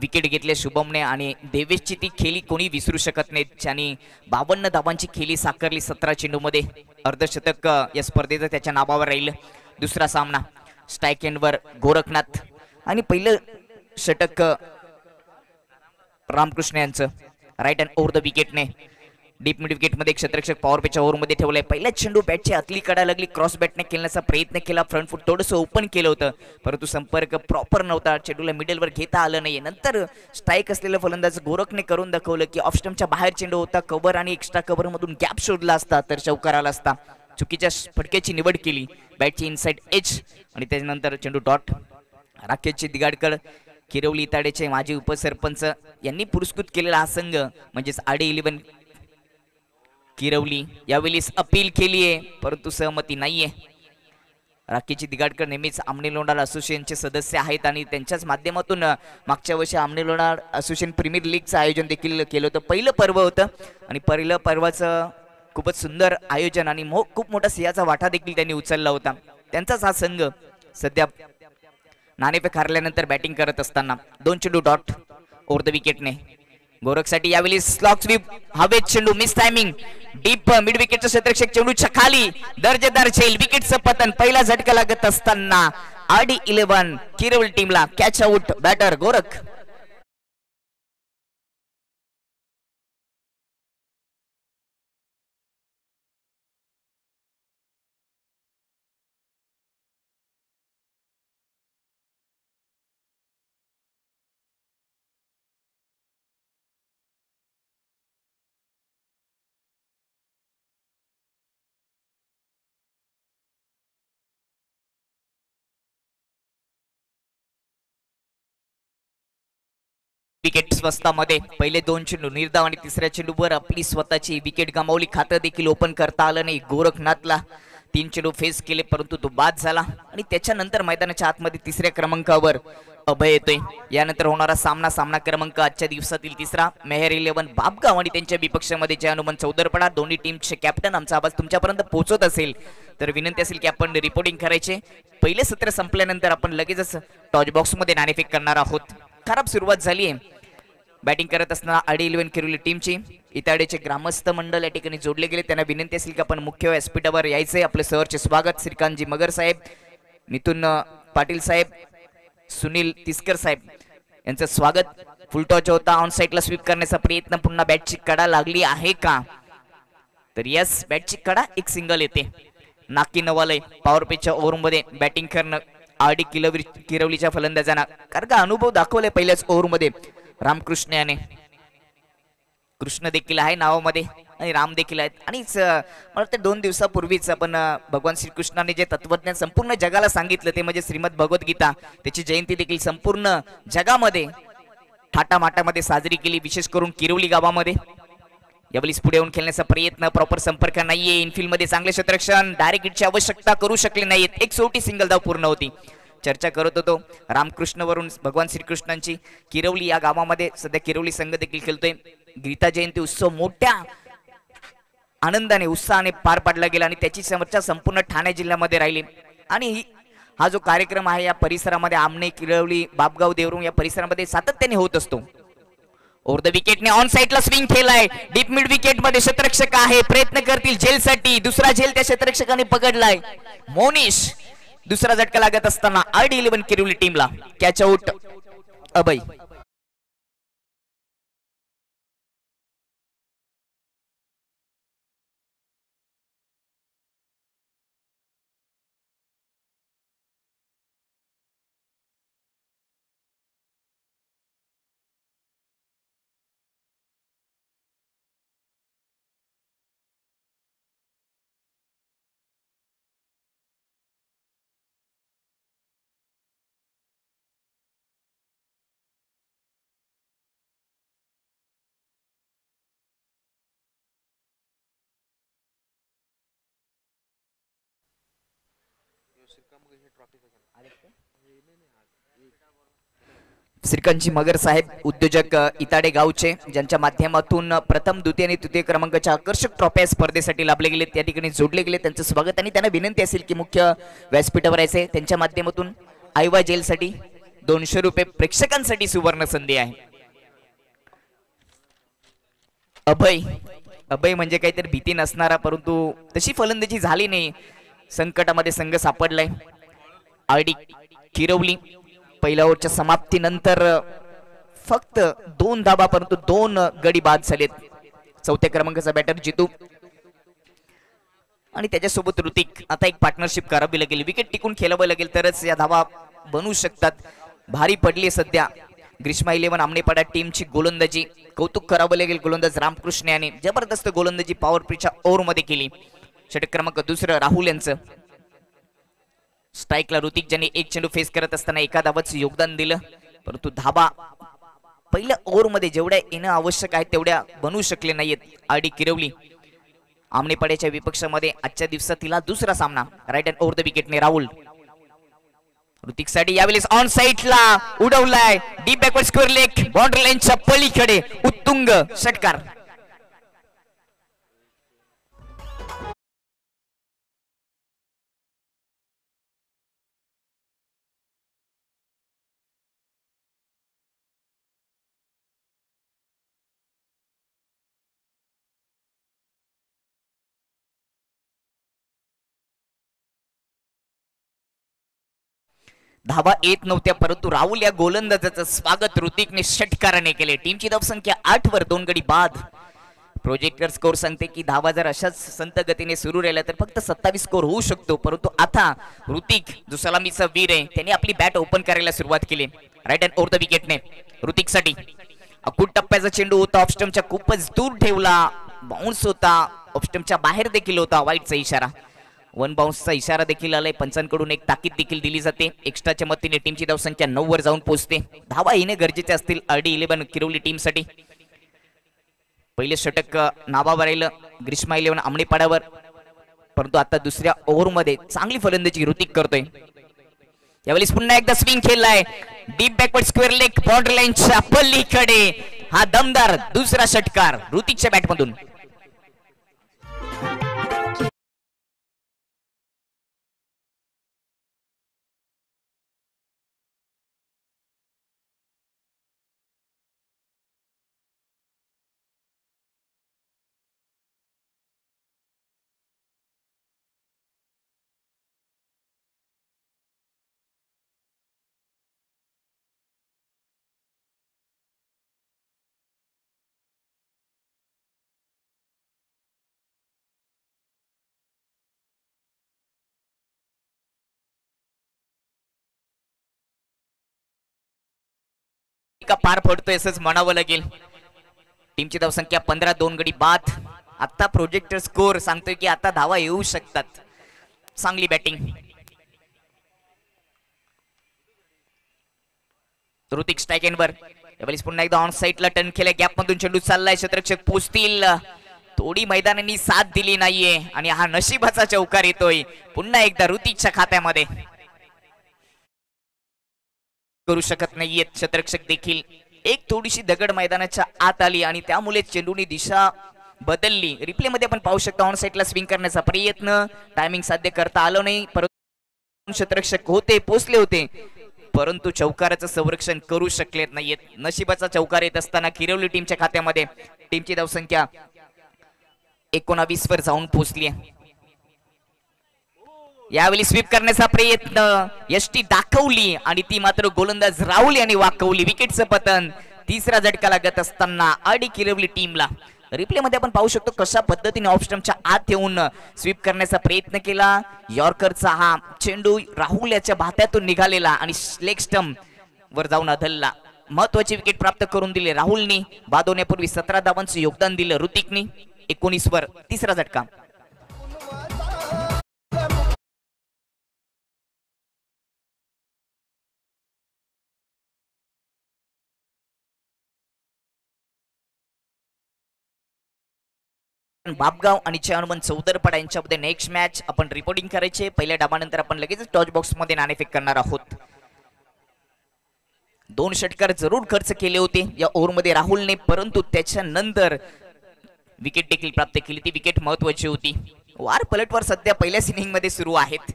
Wicket घेतले शुभमने आणि देवेशची ती खेळी कोणी विसरू शकत नाही, ज्यांनी 52 धावांची खेळी साकारली 17 चेंडूमध्ये. अर्धशतक या स्पर्धेचं त्याच्या नावावर राहील. दुसरा सामना स्ट्राईक एंडवर गोरखनाथ आणि पहिलं षटक रामकृष्ण यांचं राईट हँड ओव्हर द विकेटने. डीप मिड विकेटमध्ये एक क्षेत्ररक्षक पॉवर प्लेच्या ओव्हरमध्ये ठेवलाय. पहिला चेंडू बॅटची आतली कडा लागली, क्रॉस बॅटने खेळण्याचा प्रयत्न केला, फ्रंट फूट थोडंसं ओपन केलं होतं परंतु संपर्क प्रॉपर नव्हता, चेंडूला मिडलवर घेता आलं नाही. नंतर स्ट्राईक असलेलं फलंदाज गोरखने करून दाखवलं की ऑफ स्टंपच्या बाहेर चेंडू होता, कव्हर आणि एक्स्ट्रा कव्हरमधून गॅप शोधला असता तर चौकार आला असता. चुकीच्या फटक्याची निवड केली, बॅटची इनसाइड एज आणि त्यानंतर चेंडू डॉट. राकेशची दिगाडकर किरवली ताडेचे माजी उपसरपंच यांनी पुरस्कृत केलेला हा संघ म्हणजेच आडे 11 किरवली यावेळेस अपील केली आहे परंतु सहमती नाहीये. राकेशची दिगाडकर नेहमीच आमने लोणाळ असोसिएशनचे सदस्य आहेत आणि त्यांच्याच माध्यमातून मागच्या वर्षी आमने लोणाळ असोसिएशन प्रीमियर लीगचं आयोजन देखील केलं होतं. पहिलं पर्व होतं आणि पहिलं पर्वाचं खूपच सुंदर आयोजन आणि खूप मोठा सिंहाचा वाटा देखील त्यांनी उचलला होता. त्यांचाच हा संघ सध्या नाणेफेक हारल्यानंतर बॅटिंग करत असताना 2 चेंडू डॉट ओव्हर द विकेटने. गोरखसाठी यावेळी स्लॉक स्वीप, हवेत चेंडू, मिस टायमिंग, डीप मिड विकेटचं क्षेत्ररक्षक चेंडूच्या खाली, दर्जेदार झेल, विकेटचं पतन. पहिला झटका लागत असताना आडी 11 किरवली टीमला catch out. Batter Gorakh. Wicket स्वस्तामध्ये पहिले 2 चेंडू निर्धाव आणि तिसऱ्या चेंडूवर आपली स्वतःची विकेट गमावली. खातं देखील ओपन करता आलं नाही गोरखनाथला. 3 चेंडू फेस केले परंतु तो बाद झाला आणि त्याच्यानंतर मैदानाच्या आतमध्ये तिसऱ्या क्रमांकावर अभय येतोय. यानंतर होणारा सामना क्रमांक आजच्या दिवसातील तिसरा मेहर 11 बापगाव आणि त्यांच्या विपक्षामध्ये जय हनुमान चौदरपडा. दोन्ही टीमचे कॅप्टन. आमचा आवाज तुमच्यापर्यंत पोहोचत असेल तर विनंती असेल की आपण रिपोर्टिंग करायचे. पहिले सत्र संपल्यानंतर आपण लगेचच टॉच बॉक्स मध्ये नाणेफेक करणार आहोत. खराब सुरुवात झाली आहे बॅटिंग करत असताना आडी 11 किरवली टीमची. इताडेचे ग्रामस्थ मंडळ या ठिकाणी जोडले गेले. त्यांना विनंती असेल की आपण मुख्य व्यासपीठावर यायचे. आपले सहर्ष स्वागत श्रीकांतजी मगर साहेब, मिथुन पाटील साहेब, सुनील तिस्कर साहेब यांचं स्वागत. फुल टॉच होता, ऑन साईडला स्वीप करण्याचा प्रयत्न. पुन्हा बॅटची कडा लागली आहे का तर यस, बॅटची कडा एक सिंगल येते. नाकी नवालय पॉवर प्लेच्या ओव्हरमध्ये बॅटिंग करणं आडी किरवलीच्या फलंदाजांना, कारण का अनुभव दाखवलाय पहिल्याच ओव्हरमध्ये रामकृष्ण याने. कृष्ण देखील आहे नावामध्ये आणि राम देखील आहेत. आणि मला वाटतं 2 दिवसापूर्वीच आपण भगवान श्रीकृष्णाने जे तत्वज्ञान संपूर्ण जगाला सांगितलं ते म्हणजे श्रीमद भगवद्गीता, त्याची जयंती देखील संपूर्ण जगामध्ये थाटामाटामध्ये साजरी केली, विशेष करून किरवली गावामध्ये. यावेळी पुढे येऊन खेळण्याचा प्रयत्न, प्रॉपर संपर्क नाहीये. इनफिल्ड मध्ये चांगले क्षेत्ररक्षण, डायरेक्ट हिटची आवश्यकता करू शकले नाहीत. एक सोटी सिंगल धाव पूर्ण होती. चर्चा करत होतो रामकृष्णवरून भगवान श्रीकृष्णांची. किरवली या गावामध्ये सध्या किरवली संघ देखील खेळतोय. गीता जयंती उत्सव मोठ्या आनंदाने उत्साहाने पार पाडला गेला आणि त्याची चर्चा संपूर्ण ठाणे जिल्ह्यामध्ये राहिली. आणि हा जो कार्यक्रम आहे या परिसरामध्ये आमने, किरवली, बापगाव, देवरुंग या परिसरामध्ये सातत्याने होत असतो. ओव्हर द विकेटने ऑन साइडला स्विंग केलाय. डीप मिड विकेट मध्ये क्षेत्ररक्षक आहे, प्रयत्न करतील झेलसाठी. दुसरा झेल त्या क्षेत्ररक्षकाने पकडलाय. मोनिश. दुसरा झटका लागत असताना आडी 11 किरवली टीमला कॅच आउट. अभय. श्रीकांतजी मगर साहेब उद्योजक इताडे गावचे, ज्यांच्या माध्यमातून प्रथम, द्वितीय आणि तृतीय क्रमांकाच्या आकर्षक ट्रॉफ्या स्पर्धेसाठी लाभले गेले, त्या ठिकाणी जोडले गेले. त्यांचं स्वागत आणि त्यांना विनंती असेल की मुख्य व्यासपीठावर यायचे. त्यांच्या माध्यमातून आयवा जेलसाठी ₹200 प्रेक्षकांसाठी सुवर्ण संधी आहे. अभय अभय म्हणजे काहीतरी भीती नसणारा, परंतु तशी फलंदाजी झाली नाही. संकटामध्ये संघ सापडलाय. आरडी किरवली पहिल्या ओव्हरच्या समाप्तीनंतर फक्त 2 धाबा, परंतु 2 गडी बाद झालेत. चौथ्या क्रमांकाचा बॅटर जितू आणि त्याच्यासोबत ऋतिक. आता एक पार्टनरशिप करावी लागेल, विकेट टिकून खेळावं लागेल, तरच या धावा बनवू शकतात. भारी पडली सध्या ग्रीष्मा 11 आमनेपाडा टीमची गोलंदाजी. कौतुक करावं लागेल गोलंदाज रामकृष्ण याने जबरदस्त गोलंदाजी पॉवर प्लेच्या ओव्हर मध्ये केली. षटक क्रमांक 2 राहुल यांचं. स्ट्राईकला ऋतिक ज्यांनी एक चेंडू फेस करत असताना एका धावाचं योगदान दिलं, परंतु धाबा पहिल्या ओव्हर मध्ये जेवढ्या येणं आवश्यक आहे तेवढ्या बनवू शकले नाहीयेत. आरडी किरवली आमनेपाड्याच्या विपक्षामध्ये आजच्या दिवसातील दुसरा सामना. राईट हँड ओव्हर द विकेटने राहुल. ऋतिक साठी यावेळेस ऑन साइडला उडवलाय. Deep backward square leg boundary लाईनच्या पलीकडे उत्तुंग षटकार. धावा येत नव्हत्या, परंतु राहुल या गोलंदाजाचं स्वागत ऋतिकने षटकाराने केले. टीमची धावसंख्या 8 वर 2 गडी बाद. प्रोजेक्टर स्कोर सांगते की धावा जर अशाच संत गतीने सुरू राहिल्या तर फक्त 27 स्कोर होऊ शकतो, परंतु आता ऋतिक जो सलामीचा वीर आहे त्याने आपली बॅट ओपन करायला सुरुवात केली. राईट हँड ओव्हर द विकेटने ऋतिक साठी. अकुट टप्प्याचा चेंडू होता, ऑफस्टमच्या खूपच दूर ठेवला. बाउन्स होता, ऑफस्टमच्या बाहेर देखील होता. वाईटचा इशारा, 1 बाउन्सचा इशारा देखील आलाय. पंचांकडून एक ताकीद देखील दिली जाते. एक्स्ट्राच्या मदतीने टीमची धावसंख्या 9 वर जाऊन पोहोचते. धावा येणे गरजेचे असतील आरडी 11 किरवली टीमसाठी. पहिले षटक नावावर राहिलं ग्रीष्मा 11 आमनेपाड्यावर, परंतु आता दुसऱ्या ओव्हर मध्ये चांगली फलंदाजी ऋतिक करतोय. यावेळेस पुन्हा एकदा स्विंग खेळलाय. Deep backward square leg boundary लाईनच्या पलीकडे हा दमदार दुसरा षटकार ऋतिकच्या बॅटमधून. पार पडतोय असंच म्हणावं लागेल. टीमची धावसंख्या 15, 2 गडी बाद. आता प्रोजेक्टर स्कोर सांगतोय की आता धावा येऊ शकतात. चांगली बॅटिंग ऋतिक. स्ट्राईक एंडवर यावेळेस पुन्हा एकदा ऑन साइडला टर्न केलाय. गॅप मधून चेंडू चाललाय. क्षेत्ररक्षक पोचतील, थोडी मैदानांनी साथ दिली नाहीये आणि हा नशिबाचा चौकार येतोय पुन्हा एकदा ऋतिकच्या खात्यामध्ये. करू शकत नाहीयेत क्षेत्ररक्षक देखील. एक थोडीशी दगड मैदानाच्या आत आली आणि त्यामुळे चेंडूनी दिशा बदलली. रिप्ले मध्ये आपण पाहू शकता ऑन साइडला स्विंग करण्याचा प्रयत्न, टायमिंग साध्य करता आलं नाही, परंतु क्षेत्ररक्षक होते, पोचले होते, परंतु चौकाराचं संरक्षण करू शकले नाहीयेत. नशिबाचा चौकार येत असताना किरवली टीमच्या खात्यामध्ये. टीमची धावसंख्या 19 वर जाऊन पोहोचली. यावेळी स्वीप करण्याचा प्रयत्न यष्टी दाखवली आणि ती मात्र गोलंदाज राहुल यांनी वाकवली. विकेटचं पतन. तिसरा झटका लागत असताना आरडी किरवली टीमला. रिप्ले मध्ये आपण पाहू शकतो कशा पद्धतीने ऑफस्टमच्या आत येऊन स्वीप करण्याचा प्रयत्न केला. यॉर्करचा हा चेंडू राहुल याच्या भात्यातून निघालेला आणि लेग स्टंप वर जाऊन आदळला. महत्वाची विकेट प्राप्त करून दिले राहुलनी. बाद होण्यापूर्वी 17 धावांचं योगदान दिलं ऋतिकनी. 19 वर तिसरा झटका. बापगाव आणि चेअरमन चौदरपाडा यांच्यामध्ये नेक्स्ट मॅच आपण रिपोर्टिंग करायचे. पहिल्या डाबानंतर आपण लगेच टॉच बॉक्स मध्ये नाणेफेक करणार आहोत. 2 षटकार जरूर खर्च केले होते या ओव्हर मध्ये राहुलने, परंतु त्याच्यानंतर विकेट देखील प्राप्त केली. ती विकेट महत्वाची होती. वार पलटवार सध्या पहिल्याच इनिंग मध्ये सुरू आहेत.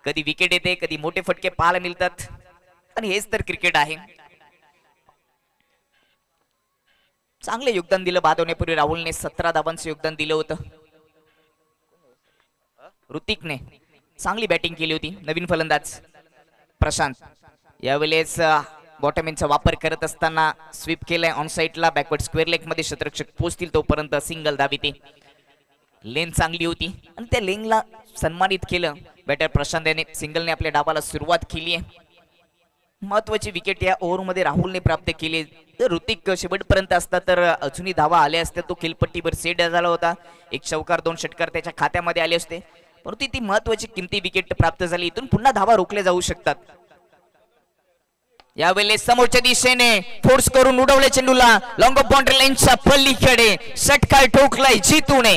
कधी विकेट येते, कधी मोठे फटके पाहायला मिळतात. आणि हेच तर क्रिकेट आहे. चांगले योगदान दिलं बाद होण्यापूर्वी राहुलने 17 धावांचं योगदान दिलं होतं. ऋतिकने चांगली बॅटिंग केली होती. नवीन फलंदाज प्रशांत यावेळेस बॉटमॅनचा वापर करत असताना स्वीप केलाय ऑन साइडला. बॅकवर्ड स्क्वेअर लेग मध्ये शतरक्षक पोहोचतील तोपर्यंत सिंगल धावी ती. लेन चांगली होती आणि त्या लेनला सन्मानित केलं बॅटर प्रशांत याने. सिंगलने आपल्या डावाला सुरुवात केली आहे. महत्वाची विकेट या ओव्हरमध्ये राहुलने प्राप्त केली. तर ऋतिक शेवटपर्यंत असता तर अजूनही धावा आल्या असत्या. तो खेळपट्टीवर सेट झाला होता. एक चौकार 2 षटकार त्याच्या खात्यामध्ये आले असते, परंतु ती महत्वाची किमती विकेट प्राप्त झाली. इथून पुन्हा धावा रोखल्या जाऊ शकतात. यावेळेस समोरच्या दिशेने फोर्स करून उडवले चेंडूला लॉंग ऑफ बाउंड्री लाईनच्या पलीकडे षटकार ठोकलाय जितूने.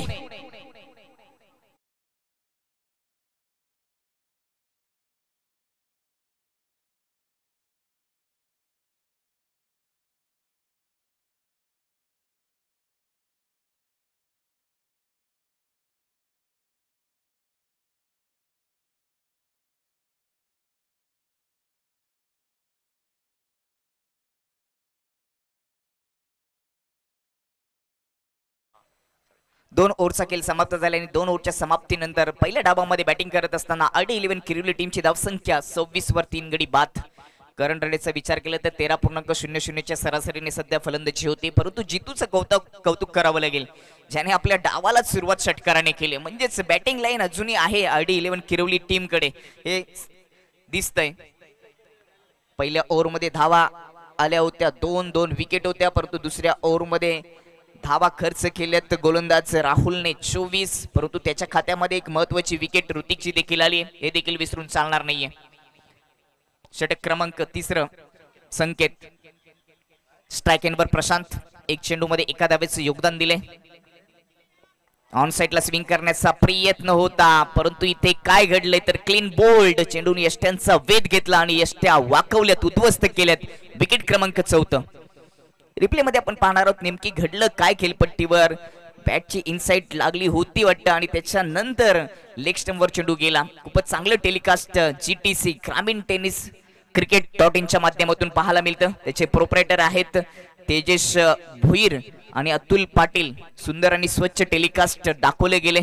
दोन ओव्हरचा खेळ समाप्त झाल्याने 2 ओव्हरच्या समाप्तीनंतर पहिल्या डावामध्ये बॅटिंग करत असताना RD11 किरवली टीमची धावसंख्या 26 वर 3 गडी बाद. करंट रनचा विचार केला तर 13.00च्या सरासरीने सध्या फलंदाजी होती. परंतु जितूचं कौतुक करावं लागेल, ज्याने आपल्या डावाला सुरुवात षटकाराने केली. म्हणजेच बॅटिंग लाईन अजूनही आहे RD11 किरवली टीमकडे हे दिसतंय. पहिल्या ओव्हरमध्ये धावा आल्या होत्या 2 विकेट होत्या, परंतु दुसऱ्या ओव्हरमध्ये धावा खर्च केल्यात गोलंदाज राहुलने 24, परंतु त्याच्या खात्यामध्ये एक महत्वाची विकेट ऋतिकची देखील आली. हे देखील विसरून चालणार नाहीये. षटक क्रमांक 3 संकेत. स्ट्राइक एंडवर प्रशांत 1 चेंडू मध्ये 1 धावेचं योगदान दिले. ऑन साइडला स्विंग करण्याचा प्रयत्न होता, परंतु इथे काय घडलंय तर क्लीन बोल्ड. चेंडूने यष्ट्यांचा वेध घेतला आणि यष्ट्या वाकवल्यात, उद्ध्वस्त केल्यात. विकेट क्रमांक 4. रिप्ले मध्ये आपण पाहणार आहोत नेमकी घडलं काय खेळपट्टीवर. बॅटची इनसाइड लागली होती वाटतं आणि त्याच्यानंतर लेग स्टंपवर चेंडू गेला. खूपच चांगलं टेलिकास्ट GTC ग्रामीण टेनिस cricket.in माध्यमातून पाहायला मिळतं. त्याचे प्रोप्रायटर आहेत तेजेश भोईर आणि अतुल पाटील. सुंदर आणि स्वच्छ टेलिकास्ट दाखवले गेले.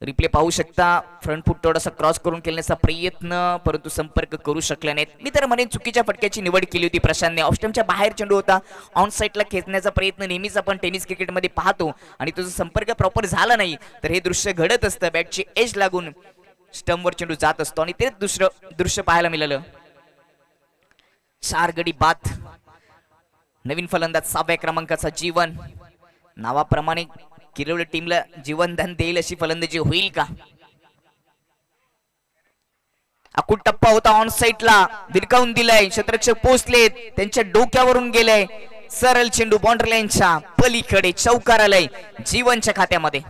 रिप्ले पाहू शकता. फ्रंट फूट थोडासा क्रॉस करून खेळण्याचा प्रयत्न, परंतु संपर्क करू शकले नाहीत. मी तर म्हणेन चुकीच्या फटक्याची निवड केली होती प्रशांतने. ऑफस्टंपच्या बाहेर चेंडू होता. ऑन साइडला खेचण्याचा प्रयत्न नेहमीच आपण टेनिस क्रिकेटमध्ये पाहतो आणि तुझा संपर्क प्रॉपर झाला नाही तर हे दृश्य घडत असतं. बॅटची एज लागून स्टंपवर चेंडू जात असतो आणि ते दुसरं दृश्य पाहायला मिळालं. 4 गडी बाद. नवीन फलंदाज 6व्या क्रमांकाचा जीवन. नावाप्रमाणे किरवली टीमला जीवनदान देईल अशी फलंदाजी होईल का? अकुट टप्पा होता ऑन साइडला, भिरकावून दिलाय. शतरक्षक पोहोचले, त्यांच्या डोक्यावरून गेलाय. सरळ चेंडू बाउंड्री लाईनच्या पलीकडे चौकार आलाय जीवनच्या खात्यामध्ये.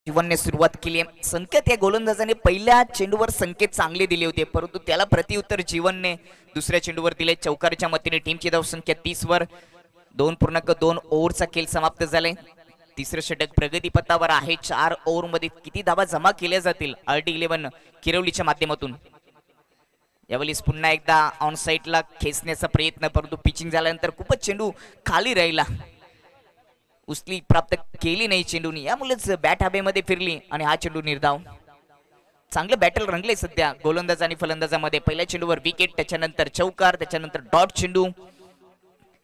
जीवनने सुरुवात केली. संकेत या गोलंदाजाने पहिल्या चेंडूवर संकेत चांगले दिले होते, परंतु त्याला प्रत्युत्तर जीवनने दुसऱ्या चेंडूवर दिले. चौकारच्या मतीने टीमची धावसंख्या 30 वर. 2.2 ओव्हरचा खेळ समाप्त झालाय. तिसरं षटक प्रगतीपथावर आहे. 4 ओव्हरमध्ये किती धावा जमा केल्या जातील RD11 किरवलीच्या माध्यमातून. यावेळेस पुन्हा एकदा ऑन साइडला खेचण्याचा प्रयत्न, परंतु पिचिंग झाल्यानंतर खूपच चेंडू खाली राहिला. उचली प्राप्त केली नाही चेंडूनी, यामुळेच बॅट हवेमध्ये फिरली आणि हा चेंडू निर्धाव. चांगलं बॅटल रंगले सध्या गोलंदाज आणि फलंदाजामध्ये. पहिल्या चेंडूवर विकेट, त्याच्यानंतर चौकार, त्याच्यानंतर डॉट चेंडू.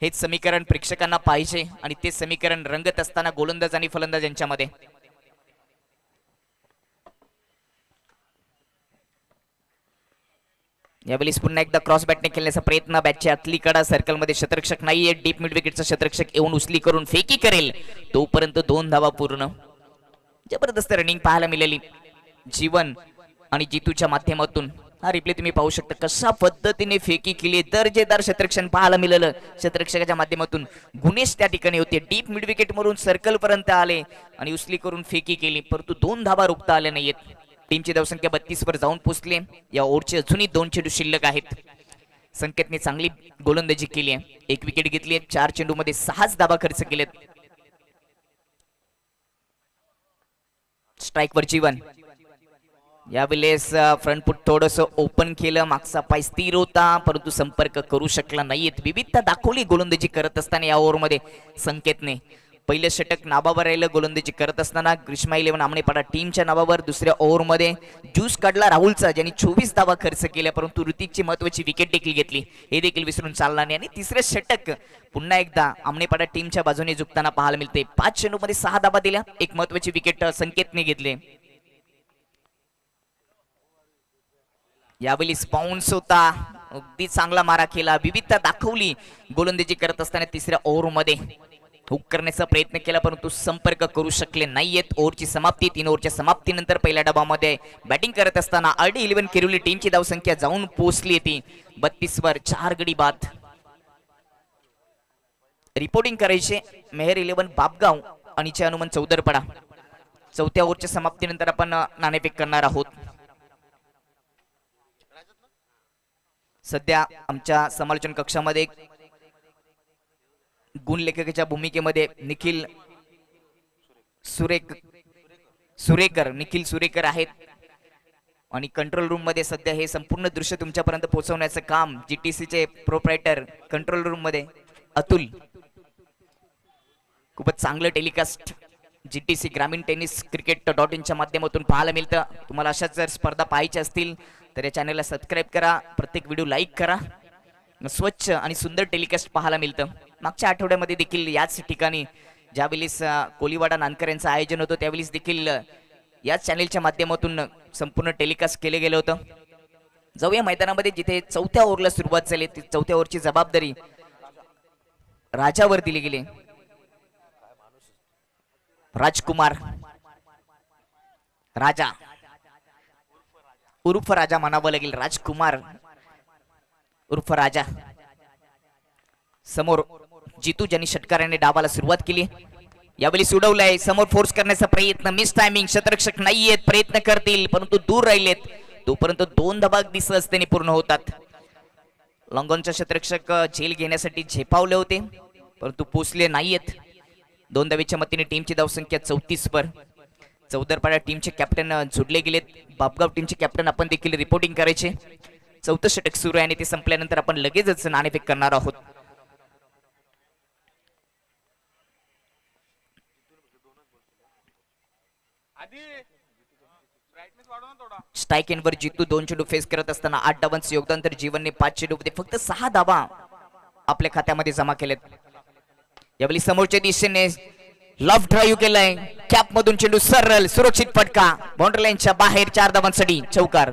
हेच समीकरण प्रेक्षकांना पाहिजे आणि ते समीकरण रंगत असताना गोलंदाज आणि फलंदाज यांच्यामध्ये. यावेळेस पुन्हा एकदा क्रॉस बॅटने खेळण्याचा प्रयत्न. बॅटच्या आतली कडा सर्कलमध्ये शतरक्षक नाहीये. डीप मिड विकेटचा शतरक्षक येऊन उचली करून फेकी करेल तोपर्यंत 2 धावा पूर्ण. जबरदस्त रनिंग पाहायला मिळाली जीवन आणि जितूच्या माध्यमातून. हा रिप्ले तुम्ही पाहू शकता कशा पद्धतीने फेकी केली, दर्जेदार क्षेत्ररक्षण पाहायला मिळालं क्षेत्ररक्षकाच्या माध्यमातून. गुणेश त्या ठिकाणी होते, डीप मिड विकेट मधून सर्कल पर्यंत आले आणि उचली करून फेकी केली, परंतु 2 धाबा रोखता आल्या नाहीयेत. टीमची धावसंख्या 32 वर जाऊन पोहोचली. या ओव्हरचे अजूनही 2 चेंडू शिल्लक आहेत. संकेतने चांगली गोलंदाजी केली आहे, 1 विकेट घेतली आहे, 4 चेंडू मध्ये 6 धाबा खर्च केलेत. स्ट्राइक वर जीवन. यावेळेस फ्रंट फूट थोडस ओपन केलं, मागचा पाय स्थिर होता परंतु संपर्क करू शकला नाहीत. विविधता दाखवली गोलंदाजी करत असताना या ओव्हरमध्ये संकेतने. पहिलं षटक नाबावर राहिलं गोलंदाजी करत असताना ग्रीष्मा 11 आमणेपाडा टीमच्या नावावर. दुसऱ्या ओव्हरमध्ये ज्यूस काढला राहुलचा, ज्यांनी 24 धावा खर्च केल्या, परंतु ऋतिकची महत्वाची विकेट देखील घेतली, हे देखील विसरून चालला नाही. आणि तिसरे षटक पुन्हा एकदा आमणेपाडा टीमच्या बाजूने झुकताना पाहायला मिळते. 5 चेंडूमध्ये 6 धावा दिल्या, एक महत्वाची विकेट संकेतने घेतली. यावेळी बाउन्स होता, अगदी चांगला मारा केला, विविधता दाखवली गोलंदाजी करत असताना. तिसऱ्या ओव्हरमध्ये हुक करण्याचा प्रयत्न केला परंतु संपर्क करू शकले नाहीयेत. ओव्हरची समाप्ती, 3 ओव्हरच्या समाप्तीनंतर पहिल्या डबामध्ये बॅटिंग करत असताना आरडी 11 किरोली टीमची धावसंख्या जाऊन पोहोचली ती 32 वर. 4 गडी बाद. रिपोर्टिंग करायचे मेहर 11 बापगाव आणि हनुमान चौदरपडा. चौथ्या ओव्हरच्या समाप्तीनंतर आपण नाणेफेक करणार आहोत. सध्या आमच्या समालोचन कक्षामध्ये गुण लेखकाच्या भूमिकेमध्ये निखिल सुरेकर आहेत आणि कंट्रोल रूम मध्ये सध्या हे संपूर्ण दृश्य तुमच्यापर्यंत पोहोचवण्याचं काम जीटीसीचे प्रोप्रायटर कंट्रोल रूम मध्ये अतुल. खूपच चांगलं टेलिकास्ट जीटीसी ग्रामीण टेनिस क्रिकेट.in च्या माध्यमातून पाहायला मिळतं. तुम्हाला अशाच जर स्पर्धा पाहायच्या असतील तर या चॅनलला सबस्क्राईब करा, प्रत्येक व्हिडिओ लाईक करा. स्वच्छ आणि सुंदर टेलिकास्ट पाहायला मिळतं. मागच्या आठवड्यामध्ये देखील याच ठिकाणी ज्यावेळेस कोलीवाडा नानकर यांचं आयोजन होतं त्यावेळेस देखील याच चॅनलच्या माध्यमातून संपूर्ण टेलिकास्ट केले गेलं होतं. जाऊया मैदानामध्ये जिथे चौथ्या ओव्हरला सुरुवात झाली. चौथ्या ओव्हरची जबाबदारी राजावर दिली गेली. राजकुमार राजा उर्फ राजा म्हणावं लागेल, राजकुमार उर्फ राजा समोर जितू, ज्यांनी षटकाराने डावाला सुरुवात केली. यावेळी सोडवलंय, समोर फोर्स करण्याचा प्रयत्न, मिस टायमिंग, क्षेत्ररक्षक नाहीयेत, प्रयत्न करतील परंतु दूर राहिलेत. तोपर्यंत 2 धाबा दिसत असताना पूर्ण होतात. लॉंगॉनच्या क्षेत्ररक्षक झेल घेण्यासाठी झेपावले होते परंतु पोचले नाहीयेत. 2 धावेच्या मतीने टीमची धावसंख्या 34 वर. चौदरपाडा टीमचे कॅप्टन जोडले गेलेत. बापगाव टीमचे कॅप्टन आपण देखील रिपोर्टिंग करायचे. 4थं षटक सुरू आहे आणि ते संपल्यानंतर आपण लगेचच नाणेफेक करणार आहोत. स्ट्राइक एंडवर जितू 2 चेंडू फेस करत असताना 8 धावांचं योगदान, तर जीवनने 5 चेंडू मध्ये फक्त 6 धावा आपल्या खात्यामध्ये जमा केलेत. यावेळी समोरच्या दिशेने लॉफ ड्राईव्ह केलाय, कॅप मधून चेंडू सरळ सुरक्षित फटका, बाउंड्री लाईनच्या बाहेर 4 धावांसाठी चौकार.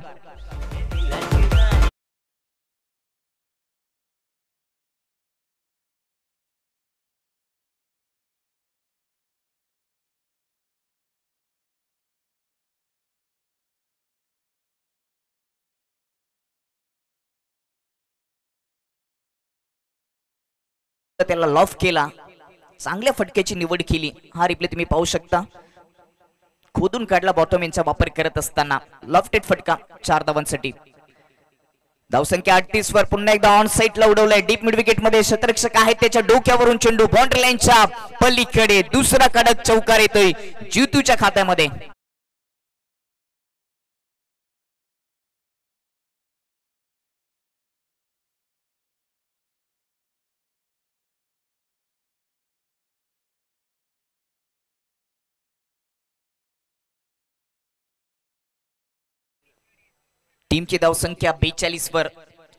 त्याला लॉफ केला, चांगल्या फटक्याची निवड केली. हा रिप्ले तुम्ही पाहू शकता. खोदून काढला बॉटम यांचा वापर करत असताना लॉफ्टेड फटका 4 धावांसाठी. धावसंख्या 38 वर. पुन्हा एकदा ऑन साइडला उडवलाय, डीप मिड विकेट मध्ये क्षेत्ररक्षक आहे त्याच्या डोक्यावरून चेंडू बाउंड्री लाईनच्या पलीकडे, दुसरा कडक चौकार येतोय जितूच्या खात्यामध्ये. टीमची धावसंख्या 42 वर.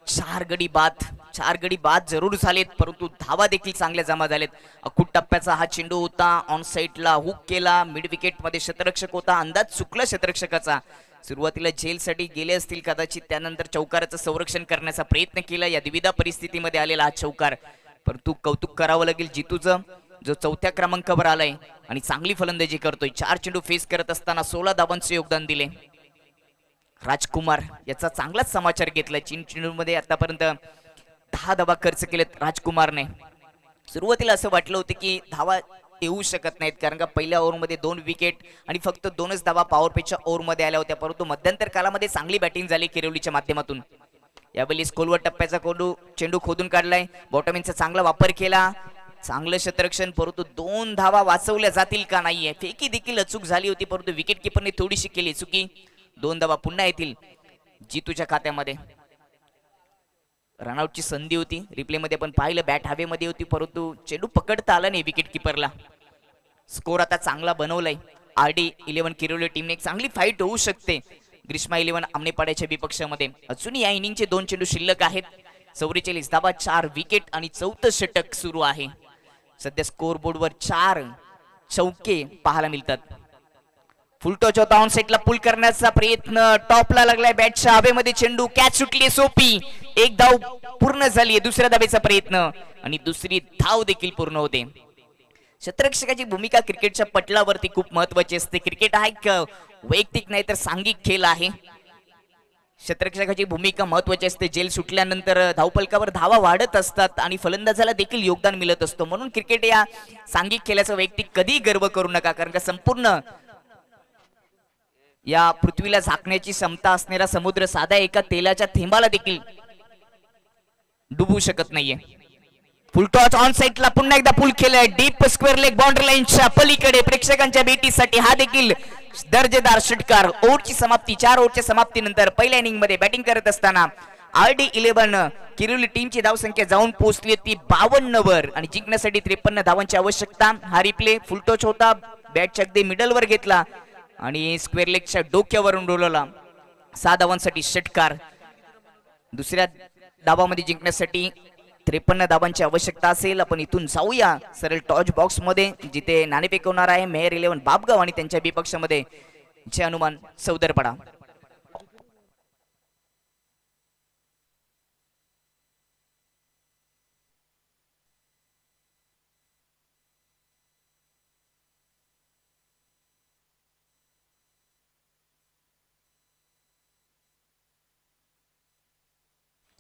4 गडी बाद जरूर झालेत परंतु धावा देखील चांगल्या जमा झालेत. अखूट टप्प्याचा हा चेंडू होता, ऑन साइडला हुक केला, मिड विकेट मध्ये क्षेत्ररक्षक होता, अंदाज चुकला क्षेत्ररक्षकाचा. सुरुवातीला झेलसाठी गेले असतील कदाचित, त्यानंतर चौकाराचं संरक्षण करण्याचा प्रयत्न केला. या द्विधा परिस्थितीमध्ये आलेला हा चौकार, परंतु कौतुक करावं लागेल जितूचं, जो 4थ्या क्रमांकावर आलाय आणि चांगली फलंदाजी करतोय. 4 चेंडू फेस करत असताना 16 धावांचे योगदान दिले. राजकुमार याचा चांगलाच समाचार घेतला. चेंडूमध्ये आतापर्यंत 10 धावा खर्च केलेत राजकुमारने. सुरुवातीला असं वाटलं होतं की धावा येऊ शकत नाहीत, कारण का पहिल्या ओव्हरमध्ये 2 विकेट आणि फक्त 2च धावा पॉवर प्लेच्या ओव्हरमध्ये आल्या होत्या. परंतु मध्यंतर कालामध्ये चांगली बॅटिंग झाली किरवलीच्या माध्यमातून. यावेळी खोलवर टप्प्याचा चेंडू खोदून काढलाय. बॉटमिनचा चांगला वापर केला, चांगलं क्षेत्ररक्षण, परंतु 2 धावा वाचवल्या जातील का नाहीये. फेकी देखील अचूक झाली होती, परंतु विकेट किपरने थोडीशी केली चुकी. 2 धावा पुन्हा येतील जीतूच्या खात्यामध्ये. रनआउटची संधी होती, रिप्ले मध्ये पण पाहिलं, बॅट हवेमध्ये होती, परंतु चेंडू पकडता आला नाही विकेट किपरला. स्कोर आता चांगला बनवलाय RD11 किरोली टीमने. एक चांगली फाईट होऊ शकते ग्रीष्मा 11 आमनेपाड्याच्या विपक्षामध्ये. अजूनही या इनिंगचे 2 चेंडू शिल्लक आहेत. 44 धावा, 4 विकेट आणि 4थं षटक सुरू आहे. सध्या स्कोर बोर्डवर 4 चौके पाहायला मिळतात. फुलटॉच होता, ऑन सेटला पुल करण्याचा प्रयत्न, टॉपला लागलाय बॅटच्या हवेमध्ये चेंडू, कॅच सुटली सोपी. एक धाव पूर्ण झाली. दुसऱ्या धावेचा प्रयत्न आणि दुसरी धाव देखील पूर्ण होते. क्षेत्ररक्षकाची भूमिका क्रिकेटच्या पटलावरती खूप महत्वाची असते. क्रिकेट हा एक वैयक्तिक नाही तर सांघिक खेळ आहे. क्षेत्ररक्षकाची भूमिका महत्वाची असते. जेल सुटल्यानंतर धावफलकावर धावा वाढत असतात आणि फलंदाजाला देखील योगदान मिळत असतो. म्हणून क्रिकेट या सांघिक खेळाचा वैयक्तिक कधी गर्व करू नका, कारण का संपूर्ण या पृथ्वीला झाकण्याची क्षमता असणारा समुद्र साधा एका तेलाच्या थेंबाला देखील डुबू शकत नाहीये. फुल टॉच ऑन साइडला पुन्हा एकदा पुल केलंय. डीप स्क्वेअर लेग बाउंड्री लाईनच्या पलीकडे प्रेक्षकांच्या भेटीसाठी हा देखील दर्जेदार षटकार. ओव्हरची समाप्ती, 4 ओव्हरच्या समाप्तीनंतर पहिल्या इनिंग मध्ये बॅटिंग करत असताना RD11 किरोली टीमची धावसंख्या जाऊन पोहोचली होती 52 वर आणि जिंकण्यासाठी 53 धावांची आवश्यकता. हा रिप्ले फुल टॉच होता, बॅटच्या अगदी मिडलवर घेतला आणि स्क्वेअर लेगच्या डोक्यावरून डोलवला. 6 धावांसाठी षटकार. दुसऱ्या धावामध्ये जिंकण्यासाठी 53 धावांची आवश्यकता असेल. आपण इथून जाऊया सरळ टॉच बॉक्स मध्ये, जिथे नाणेफेक होणार आहे मेहर 11 बापगाव आणि त्यांच्या विपक्षामध्ये जे हनुमान सौदरपडा.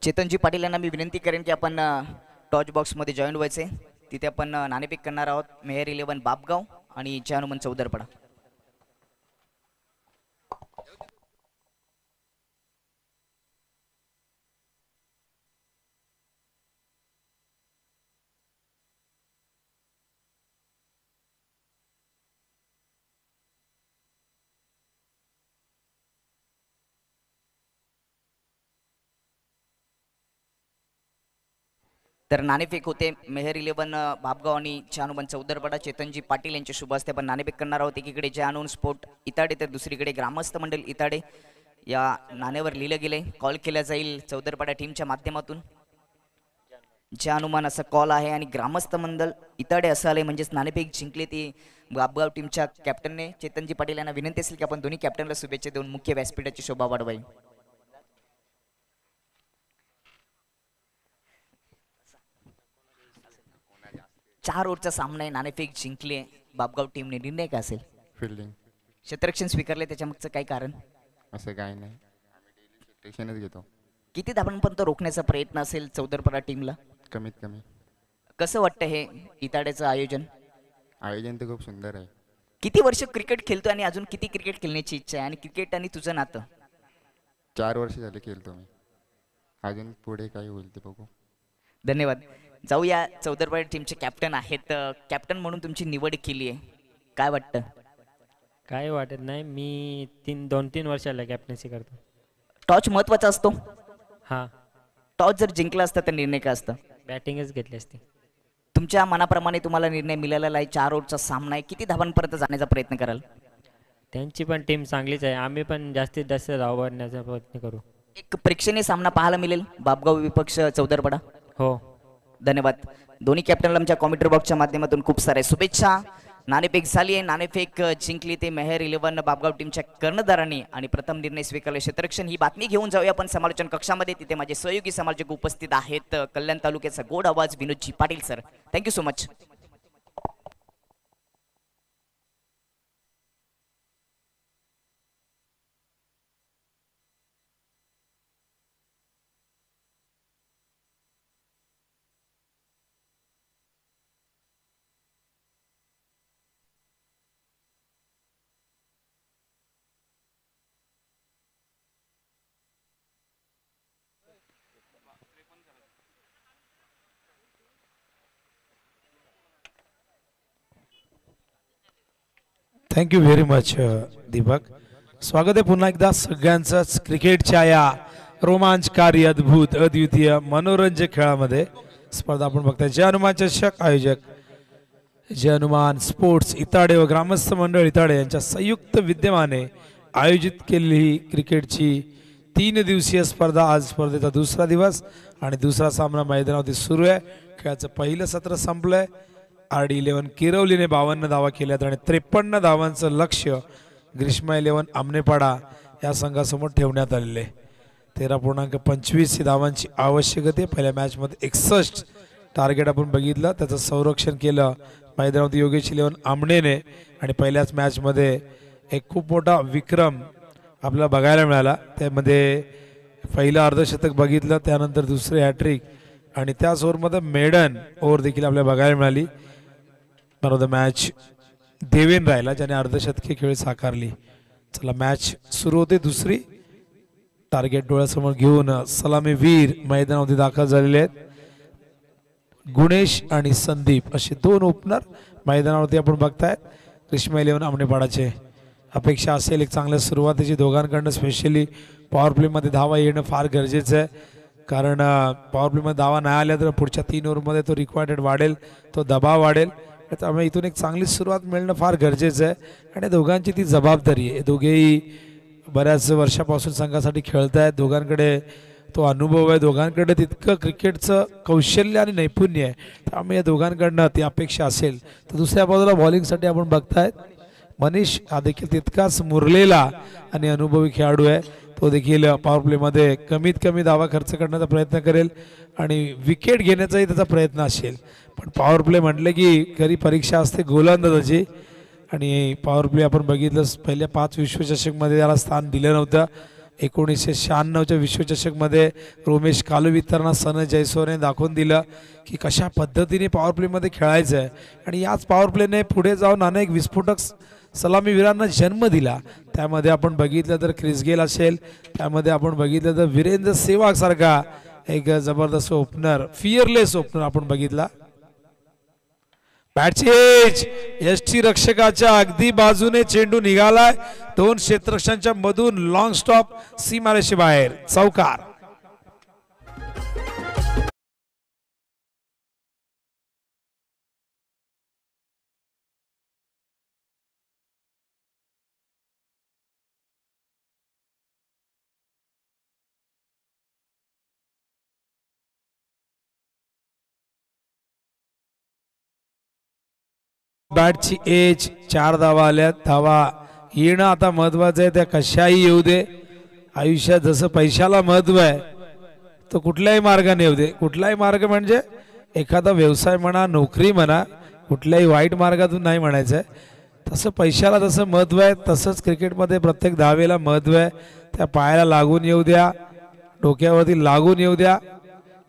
चेतनजी पाटील यांना मी विनंती करेन की आपण टॉच बॉक्स मध्ये जॉईन व्हायचे. तिथे आपण नाणेफेक करणार आहोत मेहर 11 बापगाव आणि जे हनुमान चौदरपडा. तर नाणेफेक होते मेहर 11 बापगाव आणि हनुमान चौदरपडा. चेतनजी पाटील यांच्या शुभ हस्ते आपण नाणेफेक करणार आहोत. एकीकडे जानून स्पोर्ट इताडे तर दुसरीकडे ग्रामस्थ मंडळ इताडे. या नाण्यावर लिहिलं गेले, कॉल केला जाईल चौदरपडा टीमच्या माध्यमातून. जे हनुमान असा कॉल आहे आणि ग्रामस्थ मंडळ इताडे असं आले, म्हणजेच नाणेफेक जिंकले ती बापगाव टीमच्या कॅप्टनने. चेतनजी पाटील यांना विनंती असेल की आपण दोन्ही कॅप्टनला शुभेच्छा देऊन मुख्य व्यासपीठाची शोभा वाढवावी. चार ओव्हरचा सामना आहे, नाणेफेक जिंकले बापगाव टीमने. निर्णय काय असेल? फिल्डिंग. क्षेत्ररक्षण स्वीकारले, त्याच्या मागचं काही कारण? असं काही नाही, आम्ही डेली क्षेत्ररक्षणच घेतो. किती धावांपर्यंत रोखण्याचा प्रयत्न असेल चौदरपडा टीमला? कमीत कमी. कसं वाटतं हे इताड्याचं आयोजन? आयोजन तर खूप सुंदर आहे. किती वर्ष क्रिकेट खेळतो आणि अजून किती क्रिकेट खेळण्याची इच्छा आहे, आणि क्रिकेट आणि तुझं नातं? 4 वर्ष झाले खेळतो मी, अजून पुढे काही होईल ते बघू. धन्यवाद. जाऊया, चौदरपडा टीमचे कॅप्टन आहेत. कॅप्टन म्हणून तुमची निवड केली आहे, काय वाटतं? काय वाटत नाही, मी 2-3 वर्षाला कॅप्टन्सी करतो. टॉच महत्वाचा असतो. हां, टॉच जर जिंकला असता तर निर्णय काय असतं? बॅटिंगच घेतली असती. तुमच्या मनाप्रमाणे तुम्हाला निर्णय मिळालेला आहे. 4 ओव्हरचा सामना आहे, किती धावांपर्यंत जाण्याचा प्रयत्न कराल? त्यांची पण टीम चांगलीच आहे, आम्ही पण जास्तीत जास्त धाव करण्याचा प्रयत्न करू. एक प्रेक्षणीय सामना पाहायला मिळेल बापगाव विपक्ष चौदरपडा. हो, धन्यवाद. दोन्ही कॅप्टनला आमच्या कॉमेंट्री बॉक्सच्या माध्यमातून खूप साऱ्या शुभेच्छा. नाणेफेक झाली आहे, नाणेफेक जिंकली ते मेहर 11 बापगाव टीमच्या कर्णधारांनी आणि प्रथम निर्णय स्वीकारले क्षेत्ररक्षण. ही बातमी घेऊन जाऊया आपण समालोचन कक्षामध्ये. तिथे माझे सहयोगी समालोचक उपस्थित आहेत. कल्याण तालुक्याचा गोड आवाज Vinodji Patil sir, thank you so much. Thank you very much Deepak. स्वागत आहे पुन्हा एकदा सगळ्यांचंच क्रिकेटच्या या रोमांचकारी अद्भुत अद्वितीय मनोरंजक खेळामध्ये. स्पर्धा आपण बघताय जय हनुमान चषक. आयोजक जय हनुमान स्पोर्ट्स इताडे व ग्रामस्थ मंडळ इताडे यांच्या संयुक्त विद्यमाने आयोजित केलेली ही क्रिकेटची 3 दिवसीय स्पर्धा. आज स्पर्धेचा दुसरा दिवस आणि दुसरा सामना मैदानावरती सुरू आहे. खेळाचं पहिलं सत्र संपलंय. RD11 किरवलीने 52 धावा केल्यात आणि 53 धावांचं लक्ष्य ग्रीष्मा 11 आमनेपाडा या संघासमोर ठेवण्यात आलेले. 13.25 धावांची आवश्यकता आहे. पहिल्या मॅचमध्ये 61 टार्गेट आपण बघितलं, त्याचं संरक्षण केलं मैदानावरती योगेश 11 आमनेने आणि पहिल्याच मॅचमध्ये एक खूप मोठा विक्रम आपल्याला बघायला मिळाला. त्यामध्ये पहिलं अर्धशतक बघितलं, त्यानंतर दुसरे हॅट्रिक आणि त्याच ओव्हरमध्ये मेडन ओव्हर देखील आपल्याला बघायला मिळाली. मॅन ऑफ द मॅच देवेन राहिला ज्याने अर्धशतकी खेळ साकारली. चला मॅच सुरू होते. दुसरी टार्गेट डोळ्यासमोर घेऊन सलामी वीर मैदानावरती दाखल झालेले आहेत. गुणेश आणि संदीप असे 2 ओपनर मैदानावरती आपण बघतायत. ग्रीष्मा 11 आमनेपाडाचे. अपेक्षा असेल एक चांगल्या सुरुवातीची दोघांकडनं, स्पेशली पॉवर प्लेमध्ये धावा येणं फार गरजेचं आहे. कारण पॉवर प्लेमध्ये धावा नाही आल्या तर पुढच्या 3 ओव्हरमध्ये तो रिक्वायर्ड वाढेल, तो दबाव वाढेल. त्यामुळे इथून एक चांगली सुरुवात मिळणं फार गरजेचं आहे आणि दोघांची ती जबाबदारी आहे. दोघेही बऱ्याच वर्षापासून संघासाठी खेळत आहेत. दोघांकडे तो अनुभव आहे, दोघांकडे तितकं क्रिकेटचं कौशल्य आणि नैपुण्य आहे. त्यामुळे या दोघांकडनं ती अपेक्षा असेल. तर दुसऱ्या बाजूला बॉलिंगसाठी आपण बघतायत मनीष हा देखील तितकाच मुरलेला आणि अनुभवी खेळाडू आहे. तो देखील पॉवर प्लेमध्ये कमीत कमी धावा खर्च करण्याचा प्रयत्न करेल आणि विकेट घेण्याचाही त्याचा प्रयत्न असेल. पण पॉवर प्ले म्हटलं की खरी परीक्षा असते गोलंदाजाची आणि पॉवर प्ले आपण बघितलं पहिल्या 5 विश्वचषकमध्ये त्याला स्थान दिलं नव्हतं. 1996च्या विश्वचषकमध्ये रोमेश कालुवितरणा सन जयस्वालने दाखवून दिलं की कशा पद्धतीने पॉवर प्लेमध्ये खेळायचं आहे आणि याच पॉवर प्लेने पुढे जाऊन अनेक विस्फोटक सलामीवीरांना जन्म दिला. त्यामध्ये आपण बघितलं तर क्रिस गेल असेल, त्यामध्ये आपण बघितलं तर वीरेंद्र सेहवाग सारखा एक जबरदस्त ओपनर, फिअरलेस ओपनर आपण बघितला. बॅटची एज यष्टी रक्षकाच्या अगदी बाजूने चेंडू निघालाय. 2 क्षेत्ररक्षकांच्या मधून लॉंग स्टॉप सीमारेषे बाहेर चौकार. बॅटची एज 4 धावा आल्यात. धावा येणं आता महत्वाचं आहे. त्या कशाही येऊ दे. आयुष्यात जसं पैशाला महत्व आहे तो कुठल्याही मार्गाने येऊ दे. कुठलाही मार्ग म्हणजे एखादा व्यवसाय म्हणा, नोकरी म्हणा, कुठल्याही वाईट मार्गातून नाही म्हणायचं आहे. तसं पैशाला जसं महत्व आहे तसंच क्रिकेटमध्ये प्रत्येक धावेला महत्व आहे. त्या पायाला लागून येऊ द्या, डोक्यावरती लागून येऊ द्या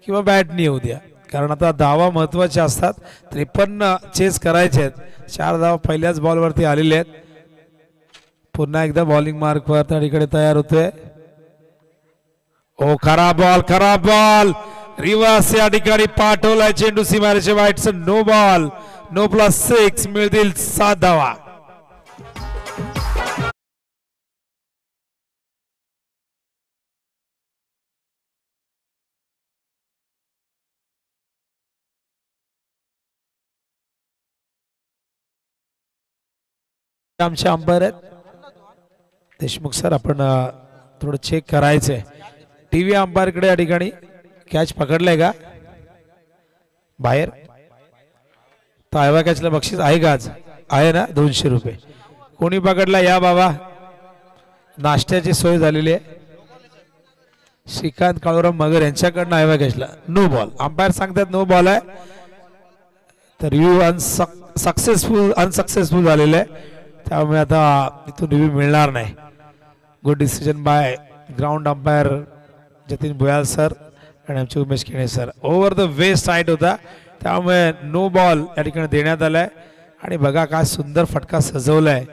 किंवा बॅटनी येऊ द्या. कारण आता धावा महत्वाच्या असतात. 53 चेस करायचे आहेत. 4 धावा पहिल्याच बॉलवरती आलेले आहेत. पुन्हा एकदा बॉलिंग मार्कवर त्या ठिकाणी तयार होतोय. ओ खराब बॉल, खराब बॉल. रिव्हर्स या ठिकाणी पाठवलाय चेंडू सीमारेषे वाईट. नो बॉल, नो +6 मिळतील 7 धावा. आमचे अंपायर आहेत देशमुख सर. आपण थोडं चेक करायचंय. टीव्ही अंपायर कडे या ठिकाणी कॅच पकडलाय का बाहेर? तर कॅचला बक्षीस आहे का आज? आहे ना, 200 रुपये. कोणी पकडला या बाबा. नाश्त्याची सोय झालेली आहे. श्रीकांत काळूराम मगर यांच्याकडनं आयवा कॅचला नो बॉल. अंपायर सांगतात नो बॉल आहे. तर यू अनसक्सेसफुल झालेलं आहे. त्यामुळे आता इथून रिव्ह्यू मिळणार नाही. Good decision by ground umpire Jatin Bhuyal sir आणि आमचे Umesh Kene sir. Over the waist side होता त्यामुळे नो बॉल या ठिकाणी देण्यात आलाय. आणि बघा काय सुंदर फटका सजवलाय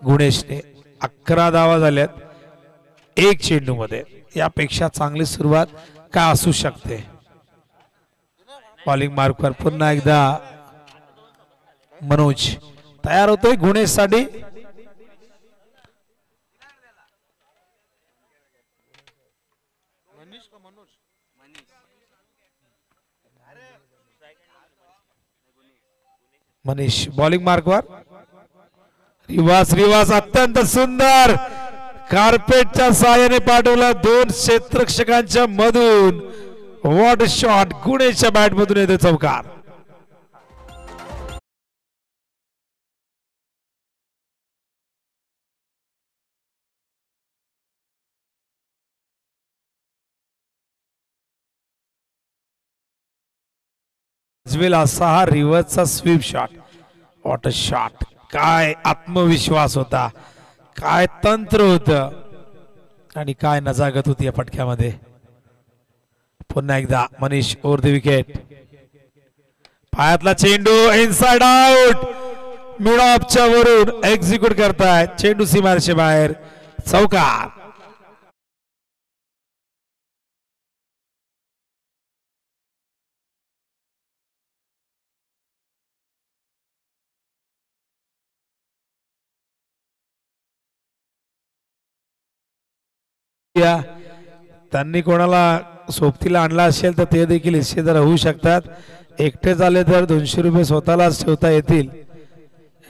गुणेशने. 11 धावा झाल्यात 1 चेंडूमध्ये. यापेक्षा चांगली सुरुवात काय असू शकते? बॉलिंग मार्कवर पुन्हा एकदा मनोज तयार होतोय गुणेश साठी. मनीष बॉलिंग मार्कवर. रिवास अत्यंत सुंदर कार्पेटच्या साहाय्याने पाठवला 2 क्षेत्ररक्षकांच्या मधून. What shot. गुणेशच्या बॅट मधून येतो चौकार. असा हा रिव्हर्सचा sweep shot. What a shot. काय आत्मविश्वास होता, काय तंत्र होतं आणि काय नजाकत होती या फटक्यामध्ये. पुन्हा एकदा मनीष ओव्हर द विकेट. पायातला चेंडू इनसाइड आउट. मिड ऑफच्या वरून एक्झिक्यूट करताय. चेंडू सीमारेषे बाहेर. चौकार. त्यांनी कोणाला सोबतीला आणला असेल तर ते देखील हिस्सेदार होऊ शकतात. एकटेच आले तर 200 रुपये स्वतःलाच ठेवता येतील.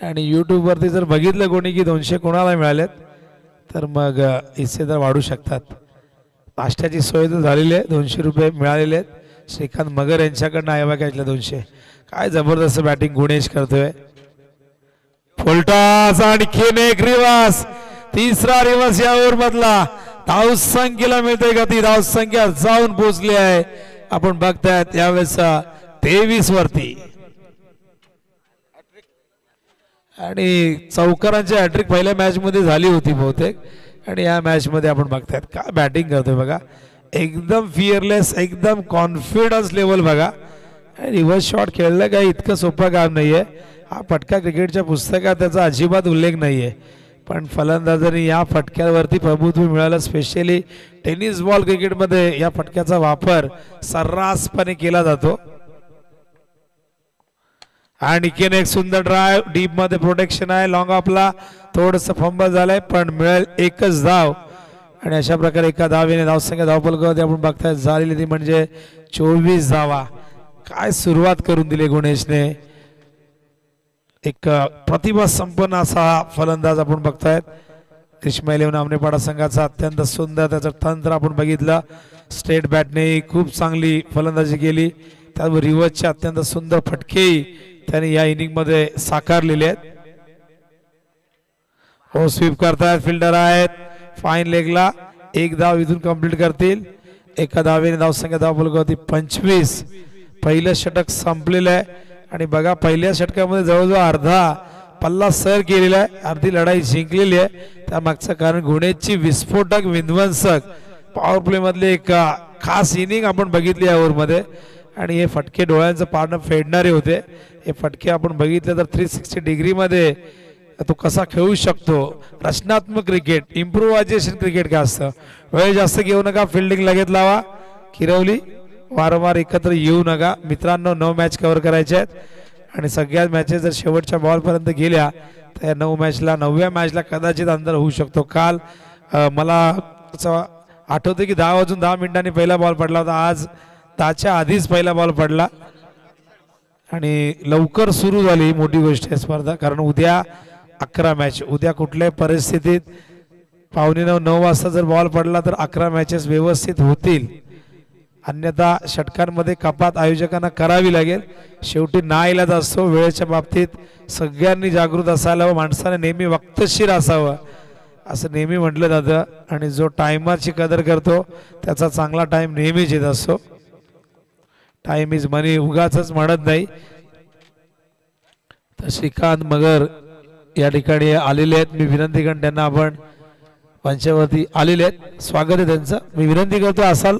आणि यूट्यूब वरती जर बघितलं कोणी की 200 कोणाला मिळालेत तर मग हिस्सेदार वाढू शकतात. नाश्त्याची सोय तर झालेली आहे. 200 रुपये मिळालेले आहेत. श्रीकांत मगर यांच्याकडनं आहे बघा 200. काय जबरदस्त बॅटिंग गुणेश करतोय. फुलटॉस. आणखीन एक रिवर्स. तिसरा रिवर्स या ओव्हर मधला. धावसंख्येला मिळते का ती धावसंख्या जाऊन पोहोचली आहे. आपण बघतायत यावेळेस 23 वरती. आणि चौकारांची हॅट्रिक पहिल्या मॅच मध्ये झाली होती बहुतेक. आणि या मॅच मध्ये आपण बघतायत काय बॅटिंग करतोय बघा. एकदम फिअरलेस, एकदम कॉन्फिडन्स लेवल बघा. रिव्हर्स शॉट खेळलं काय इतकं सोपं काम नाहीये. हा फटका क्रिकेटच्या पुस्तकात त्याचा अजिबात उल्लेख नाहीये. पण फलंदाजांनी या फटक्यावरती प्रभुत्व मिळालं. स्पेशली टेनिस बॉल क्रिकेटमध्ये या फटक्याचा वापर सर्रासपणे केला जातो. आणखीन एक सुंदर ड्राइव्ह. डीप मध्ये प्रोटेक्शन आहे. लॉंग ऑफला थोडस फंबल झालंय पण मिळेल एकच धाव. आणि अशा प्रकारे एका धावेने धावसंख्या धावफलकावरती आपण बघताय झालेली ती म्हणजे 24 धावा. काय सुरुवात करून दिली गुणेशने. एक प्रतिभा संपन्न असा फलंदाज आपण बघतायत. ग्रीष्म 11 आमनेपाडा संघाचा अत्यंत सुंदर त्याचं तंत्र आपण बघितलं. स्ट्रेट बॅटने खूप चांगली फलंदाजी केली. त्यावर रिव्हर्सचे अत्यंत सुंदर फटकेही त्याने या इनिंग मध्ये साकारलेले आहेत. हो स्वीप करतायत. फिल्डर आहेत. फाईन लेगला एक धाव इथून कंप्लीट करतील. एका धावेने धावसंख्या धावफलकावरती 25. पहिलं षटक संपलेलं आहे. आणि बघा पहिल्या षटकामध्ये जवळजवळ अर्धा पल्ला सर केलेला आहे. अर्धी लढाई जिंकलेली आहे. त्यामागचं कारण गुणेशची विस्फोटक विध्वंसक पॉवर प्ले मधले एक खास इनिंग आपण बघितली या ओव्हरमध्ये. आणि हे फटके डोळ्यांचं पारणं फेडणारे होते. हे फटके आपण बघितले तर 360 डिग्री मध्ये तो कसा खेळू शकतो. रचनात्मक क्रिकेट, इम्प्रोव्हायझेशन क्रिकेट काय असतं. वेळ जास्त घेऊ नका. फिल्डिंग लगेच लावा. किरवली वारंवार एकत्र येऊ नका मित्रांनो. 9 मॅच कव्हर करायचे आहेत. आणि सगळ्याच मॅचेस जर शेवटच्या बॉलपर्यंत गेल्या तर या 9व्या मॅचला कदाचित अंतर होऊ शकतो. काल मला आठवतं की 10 वाजून 10 मिनिटांनी पहिला बॉल पडला होता. आज 10च्या आधीच पहिला बॉल पडला. आणि लवकर सुरू झाली मोठी गोष्ट आहे स्पर्धा. कारण उद्या 11 मॅच. उद्या कुठल्याही परिस्थितीत 8:45-9 वाजता जर बॉल पडला तर 11 मॅचेस व्यवस्थित होतील. अन्यथा षटकांमध्ये कपात आयोजकांना करावी लागेल. शेवटी नाईलाज असतो. वेळेच्या बाबतीत सगळ्यांनी जागृत असायला व माणसाने नेहमी वक्तशीर असावं असं नेहमी म्हटलं जातं. आणि जो टायमरची कदर करतो त्याचा चांगला टाइम नेहमीच येत असतो. टाइम इज मनी उगाच म्हणत नाही. तर श्रीकांत मगर या ठिकाणी आलेले आहेत. मी विनंती करेन त्यांना आपण मंचावरती आलेले आहेत. स्वागत आहे त्यांचं. मी विनंती करतो असाल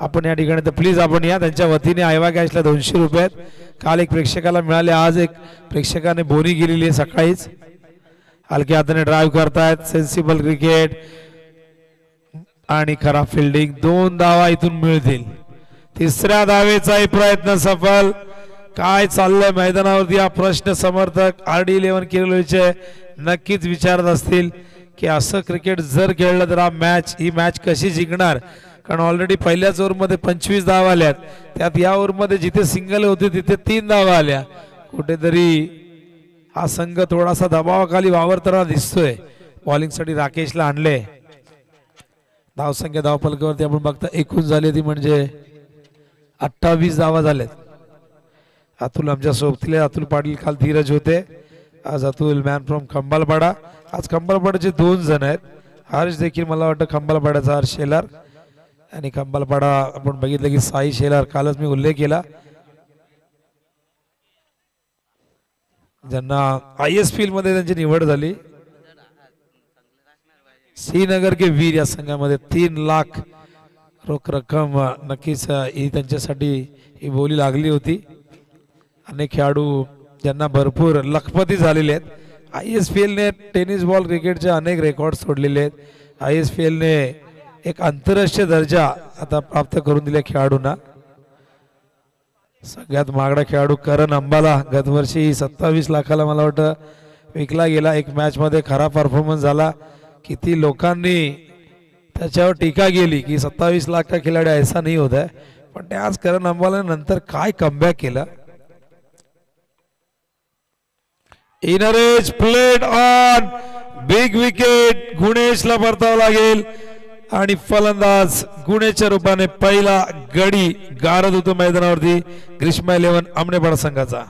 आपण या ठिकाणी तर प्लीज आपण या. त्यांच्या वतीने आयवा कॅशला 200 रुपये आहेत. काल एक प्रेक्षकाला मिळाले. आज एक प्रेक्षकाने बोनी केलेली आहे सकाळीच. हलक्या हाताने ड्राईव्ह करतायत. सेन्सिबल क्रिकेट आणि खराब फिल्डिंग. 2 धावा इथून मिळतील. तिसऱ्या धावेचाही प्रयत्न सफल. काय चाललंय मैदानावरती हा प्रश्न समर्थक RD11 किरलोलीचे नक्कीच विचारत असतील की असं क्रिकेट जर खेळलं तर ही मॅच कशी जिंकणार. कारण ऑलरेडी पहिल्याच ओव्हरमध्ये 25 धावा आल्यात, त्यात या ओव्हरमध्ये जिथे सिंगल होते तिथे 3 धावा आल्या. कुठेतरी हा संघ थोडासा दबावाखाली वावरताना दिसतोय. बॉलिंगसाठी राकेशला आणले. धावसंख्या धावफलकावरती आपण बघता एकूण झाली ती म्हणजे 28 धावा झाल्यात. अतुल आमच्या सोबतीले, अतुल पाटील काल धीरज होते, आज अतुल मॅन फ्रॉम खंबालपाडा. आज खंबालपाड्याचे 2 जण आहेत. हर्ष देखील मला वाटतं खंबालपाड्याचा हर्ष शेलार आणि खंबालपाडा आपण बघितलं की साई शेलार, कालच मी उल्लेख केला, ज्यांना ISPL मध्ये त्यांची निवड झाली. श्रीनगर के वीर या संघामध्ये 3 लाख रोख रक्कम नक्कीच ही त्यांच्यासाठी ही बोली लागली होती. अनेक खेळाडू ज्यांना भरपूर लखपती झालेले आहेत. ISPL ने टेनिस बॉल क्रिकेटचे अनेक रेकॉर्ड सोडलेले आहेत. ISPL ने एक आंतरराष्ट्रीय दर्जा आता प्राप्त करून दिला खेळाडूंना. सगळ्यात महागडा खेळाडू करण अंबाला गतवर्षी 27 लाखाला मला वाटतं विकला गेला. एक मॅच मध्ये खरा परफॉर्मन्स झाला. किती लोकांनी त्याच्यावर टीका केली की 27 लाख का खिलाडी ऐसा नहीं होता है, पण ते आज करण अंबाला नंतर काय कमबॅक केलं. Inner edge played on, big wicket, गुणेशला परतावं लागेल आणि फलंदाज गुणेशच्या रूपाने पहिला गडी गारद होतो मैदानावरती ग्रीष्म 11 आमनेपाडा संघाचा.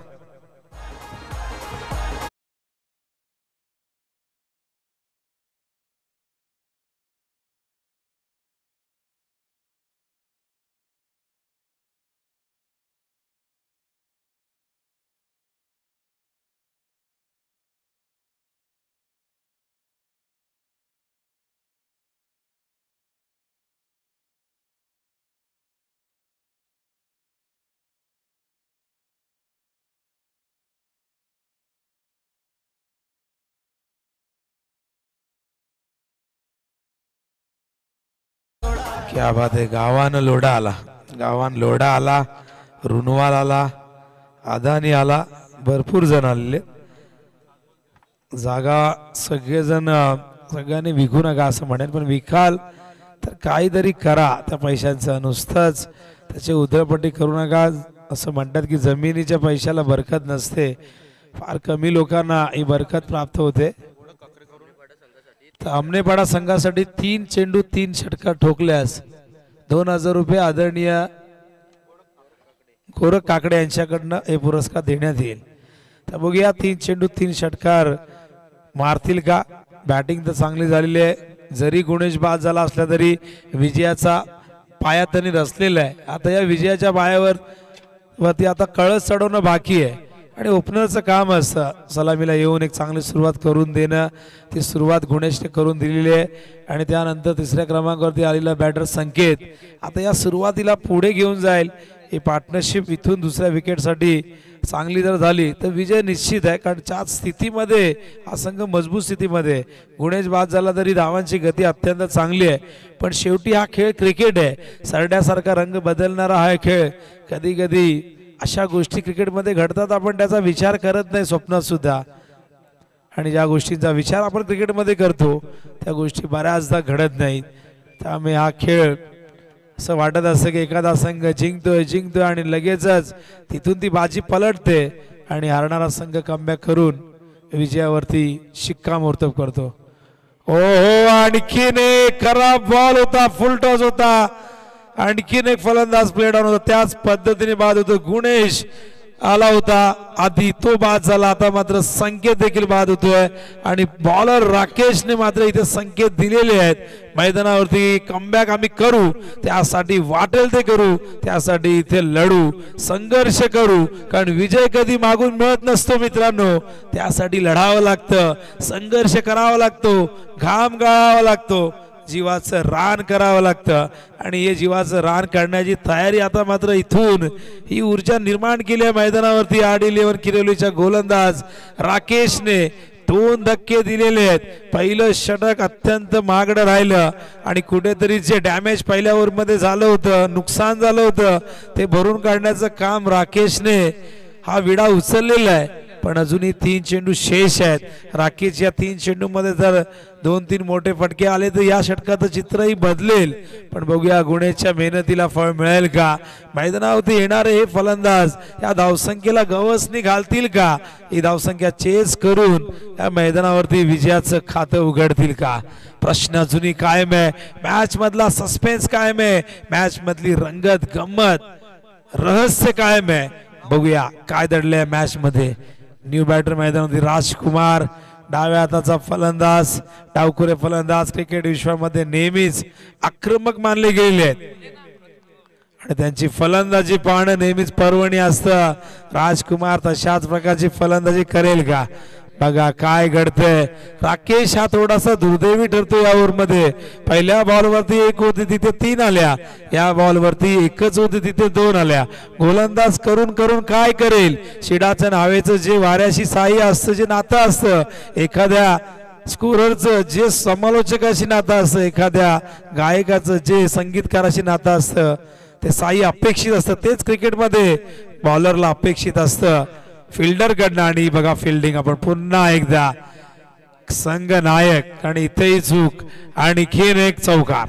क्या बात आहे. गावानं लोढा आला, गावान लोढा आला, रुनवाल आला, अदानी आला, भरपूर जण आलेले. जागा सगळ्यांनी विकू नका असं म्हणेल, पण विकाल तर काहीतरी करा त्या पैशांचं. नुसतंच त्याची उधळपट्टी करू नका. असं म्हणतात की जमिनीच्या पैशाला बरकत नसते, फार कमी लोकांना ही बरकत प्राप्त होते. आमनेपाडा संघासाठी 3 चेंडू 3 षटकार ठोकल्यास 2000 रुपये आदरणीय गोरख काकडे यांच्याकडनं हे पुरस्कार देण्यात येईल. तर बघूया 3 चेंडू 3 षटकार मारतील का. बॅटिंग तर चांगली झालेली आहे. जरी गुणेश बाद झाला असला तरी विजयाचा पाया त्यांनी रचलेला आहे. आता या विजयाच्या पायावर वरती आता कळस चढवणं बाकी आहे आणि ओपनरचं काम असतं सलामीला येऊन एक चांगली सुरुवात करून देणं. ती सुरुवात गुणेशने करून दिलेली आहे आणि त्यानंतर 3ऱ्या क्रमांकावरती आलेला बॅटर संकेत आता या सुरुवातीला पुढे घेऊन जाईल. ही पार्टनरशिप इथून 2ऱ्या विकेटसाठी चांगली जर झाली तर विजय निश्चित आहे. कारण 4 स्थितीमध्ये हा संघ मजबूत स्थितीमध्ये. गुणेश बाद झाला तरी धावांची गती अत्यंत चांगली आहे, पण शेवटी हा खेळ क्रिकेट आहे. सरड्यासारखा रंग बदलणारा हा खेळ. कधी कधी अशा गोष्टी क्रिकेटमध्ये घडतात, आपण त्याचा विचार करत नाही स्वप्नात सुद्धा, आणि ज्या गोष्टींचा विचार आपण क्रिकेटमध्ये करतो त्या गोष्टी बऱ्याचदा घडत नाहीत. त्यामुळे हा खेळ असं वाटत असतं की एखादा संघ जिंकतोय आणि लगेचच तिथून ती बाजी पलटते आणि हारणारा संघ कमबॅक करून विजयावरती शिक्कामोर्तब करतो. ओहो, आणखीन एक खराब बॉल होता, फुल टॉस होता. आणखीन एक फलंदाज प्लेड ऑन होता, त्याच पद्धतीने बाद होतो. गुणेश आला होता आधी, तो बाद झाला. आता मात्र संकेत देखील बाद होतोय आणि बॉलर राकेशने मात्र इथे संकेत दिलेले आहेत मैदानावरती कमबॅक आम्ही करू, त्यासाठी वाटेल ते करू, त्यासाठी इथे लढू, संघर्ष करू. कारण विजय कधी मागून मिळत नसतो मित्रांनो, त्यासाठी लढावं लागतं, संघर्ष करावा लागतो, घाम गाळावा लागतो, जीवाचं रान करावं लागतं. आणि हे जीवाचं रान करण्याची तयारी आता मात्र इथून ही ऊर्जा निर्माण केली आहे मैदानावरती. AD11 किरोलीच्या गोलंदाज राकेशने 2 धक्के दिलेले आहेत. पहिलं षटक अत्यंत महागडं राहिलं आणि कुठेतरी जे डॅमेज पहिल्या ओव्हरमध्ये झालं होतं, नुकसान झालं होतं, ते भरून काढण्याचं काम राकेशने हा विडा उचललेला आहे. पण अजूनही 3 चेंडू शेष आहेत. राकेश या 3 चेंडूमध्ये जर 2-3 मोठे फटके आले तर या षटकाचं चित्रही बदलेल. पण बघूया गुणेशच्या मेहनतीला फळ मिळेल का. मैदानावरती येणारे हे फलंदाज या धावसंख्येला गवसणी घालतील का. ही धावसंख्या चेस करून या मैदानावरती विजयाचं खातं उघडतील का. प्रश्न अजूनही कायम आहे. मॅच मधला सस्पेन्स कायम आहे. मॅच मधली रंगत गंमत रहस्य कायम आहे. बघूया काय दडले मॅच मध्ये. न्यू बॅटर मैदानावरती राजकुमार डाव्या हाताचा फलंदाज, डावखुरे फलंदाज क्रिकेट विश्वामध्ये नेहमीच आक्रमक मानले गेलेले आहेत आणि त्यांची फलंदाजी पाहणं नेहमीच पर्वणी असतं. राजकुमार तशाच प्रकारची फलंदाजी करेल का. बघा काय घडतंय. राकेश हा थोडासा दुर्दैवी ठरतो या ओव्हरमध्ये. पहिल्या बॉलवरती 1 होती तिथे 3 आल्या. या बॉलवरती 1च होती तिथे 2 आल्या. गोलंदाज करून करून काय करेल. शिडाचं हवेचं जे वाऱ्याशी साह्य असतं, जे नातं असतं, एखाद्या स्कोररचं जे समालोचकाशी नातं असतं, एखाद्या गायकाचं जे संगीतकाराशी नातं असतं, ते साह्य अपेक्षित असतं. तेच क्रिकेटमध्ये बॉलरला अपेक्षित असतं फिल्डर कडनं. आणि बघा फिल्डिंग आपण पुन्हा एकदा संघ नायक आणि इथेही चूक. आणखीन एक चौकार.